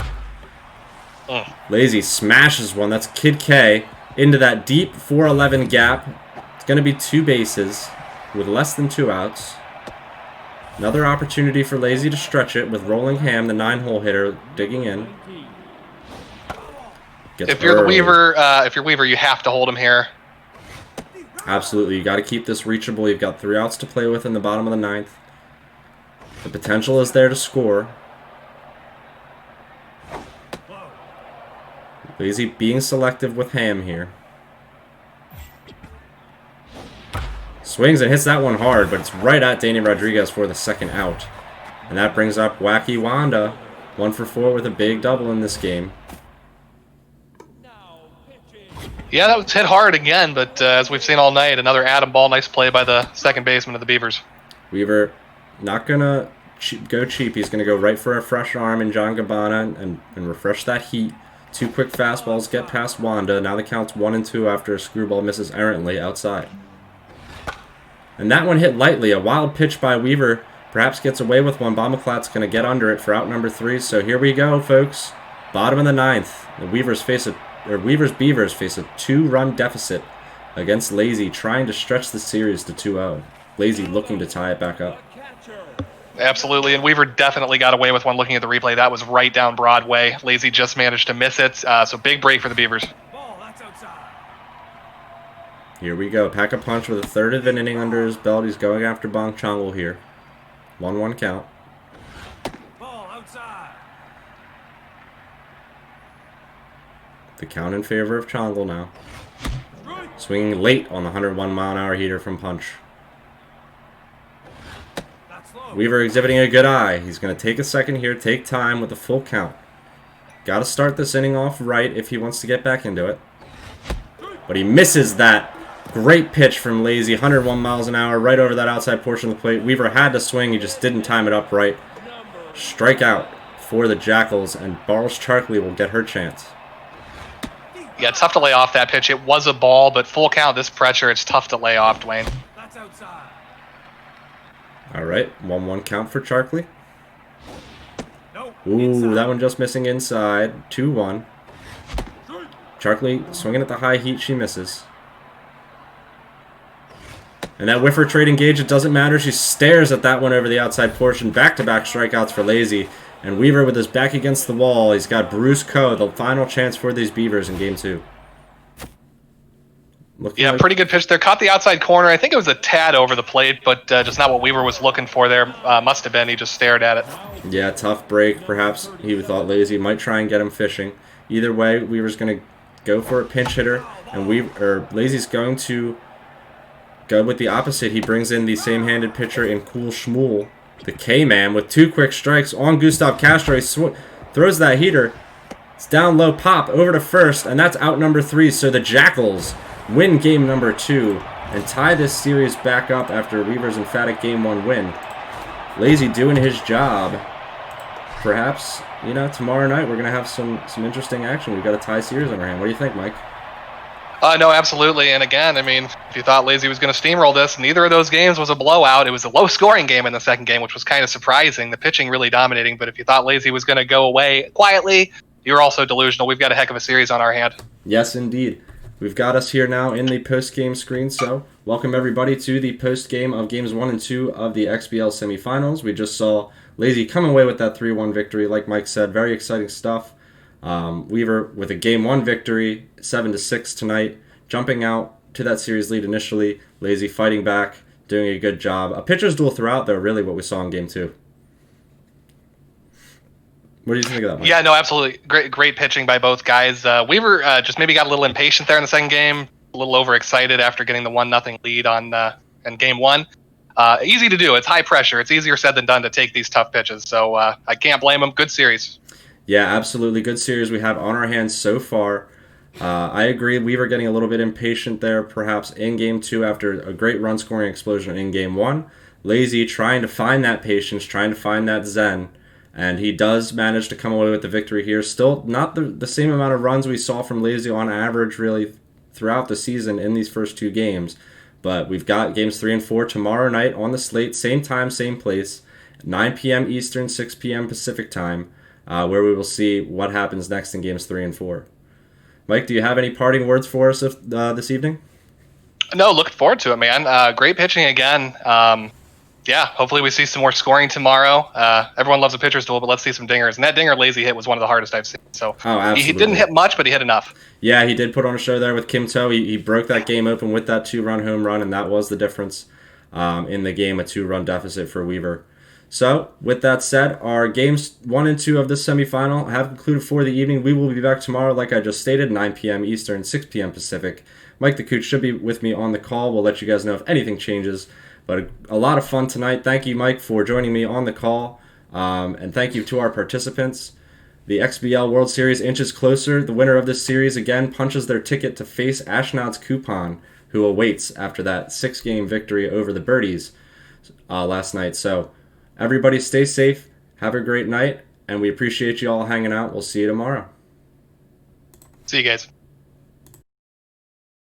Lazy smashes one. That's Kid K into that deep 4-11 gap. It's going to be 2 bases with less than 2 outs. Another opportunity for Lazy to stretch it with Rolling Ham, the 9-hole hitter, digging in. If you're the Weaver, you have to hold him here. Absolutely, you got to keep this reachable. You've got 3 outs to play with in the bottom of the 9th. The potential is there to score. Lazy being selective with Ham here. Swings and hits that one hard, but it's right at Danny Rodriguez for the 2nd out. And that brings up Wacky Wanda. 1 for 4 with a big double in this game. Yeah, that was hit hard again, but as we've seen all night, another Adam ball. Nice play by the second baseman of the Beavers. Weaver not going to go cheap. He's going to go right for a fresh arm in John Gabbana and refresh that heat. 2 quick fastballs get past Wanda. Now the count's 1-2 after a screwball misses errantly outside. And that one hit lightly. A wild pitch by Weaver. Perhaps gets away with one. Baumeklat's going to get under it for out number 3. So here we go, folks. Bottom of the 9th. The Beavers face a 2-run deficit against Lazy, trying to stretch the series to 2-0. Lazy looking to tie it back up. Absolutely, and Weaver definitely got away with one looking at the replay. That was right down Broadway. Lazy just managed to miss it, so big break for the Beavers. Here we go. Pack-a-Punch with a 3rd of an inning under his belt. He's going after Bong Changul here. 1-1 count. The count in favor of Changul now. Swinging late on the 101-mile-an-hour heater from Punch. Weaver exhibiting a good eye. He's going to take a second here, take time with the full count. Got to start this inning off right if he wants to get back into it. But he misses that Great pitch from Lazy, 101 miles an hour, right over that outside portion of the plate. Weaver had to swing, he just didn't time it up right. Strikeout for the Jackals, and Barles Charkley will get her chance. Yeah, tough to lay off that pitch. It was a ball, but full count, this pressure, it's tough to lay off, Dwayne. That's outside. All right, 1-1 count for Charkley. No. Ooh, that one just missing inside. 2-1. Charkley swinging at the high heat, she misses. And that whiffer trade engage, it doesn't matter. She stares at that one over the outside portion. Back-to-back strikeouts for Lazy. And Weaver with his back against the wall. He's got Bruce Coe, the final chance for these Beavers in Game 2. Yeah, pretty good pitch there. Caught the outside corner. I think it was a tad over the plate, but just not what Weaver was looking for there. Must have been. He just stared at it. Yeah, tough break. Perhaps he thought Lazy might try and get him fishing. Either way, Weaver's going to go for a pinch hitter. And Lazy's going to go with the opposite. He brings in the same-handed pitcher in Cool Schmool, the K-Man, with 2 quick strikes on Gustav Castro. He throws that heater. It's down low, pop, over to first, and that's out number 3. So the Jackals win game number 2 and tie this series back up after Weaver's emphatic game 1 win. Lazy doing his job. Perhaps, tomorrow night we're going to have some interesting action. We've got a tie series on our hand. What do you think, Mike? No, absolutely. And again, I mean, if you thought Lazy was going to steamroll this, neither of those games was a blowout. It was a low-scoring game in the second game, which was kind of surprising. The pitching really dominating. But if you thought Lazy was going to go away quietly, you're also delusional. We've got a heck of a series on our hand. Yes, indeed. We've got us here now in the post-game screen. So welcome everybody to the post-game of Games 1 and 2 of the XBL semifinals. We just saw Lazy come away with that 3-1 victory. Like Mike said, very exciting stuff. Weaver with a Game 1 victory, 7-6 tonight, jumping out to that series lead initially. Lazy fighting back, doing a good job. A pitcher's duel throughout, though, really what we saw in Game 2. What do you think of that, Mike? Yeah, no, absolutely. Great pitching by both guys. Weaver just maybe got a little impatient there in the second game, a little overexcited after getting the 1-0 lead in Game 1. Easy to do. It's high pressure. It's easier said than done to take these tough pitches. So I can't blame him. Good series. Yeah, absolutely. Good series we have on our hands so far. I agree. Weaver getting a little bit impatient there, perhaps in Game 2 after a great run-scoring explosion in Game 1. Lazy trying to find that patience, trying to find that zen, and he does manage to come away with the victory here. Still not the same amount of runs we saw from Lazy on average really throughout the season in these first 2 games, but we've got Games 3 and 4 tomorrow night on the slate, same time, same place, 9 p.m. Eastern, 6 p.m. Pacific time. Where we will see what happens next in Games 3 and 4. Mike, do you have any parting words for us this evening? No, looking forward to it, man. Great pitching again. Yeah, hopefully we see some more scoring tomorrow. Everyone loves a pitcher's duel, but let's see some dingers. And that dinger Lazy hit was one of the hardest I've seen. So he didn't hit much, but he hit enough. Yeah, he did put on a show there with Kim Toe. He broke that game open with that 2-run home run, and that was the difference in the game, a 2-run deficit for Weaver. So, with that said, our Games 1 and 2 of this semifinal have concluded for the evening. We will be back tomorrow, like I just stated, 9 p.m. Eastern, 6 p.m. Pacific. Mike the Cooch should be with me on the call. We'll let you guys know if anything changes. But a lot of fun tonight. Thank you, Mike, for joining me on the call. And thank you to our participants. The XBL World Series inches closer. The winner of this series, again, punches their ticket to face Ashnod's Coupon, who awaits after that 6-game victory over the Birdies last night. So, everybody stay safe, have a great night, and we appreciate you all hanging out. We'll see you tomorrow. See you guys.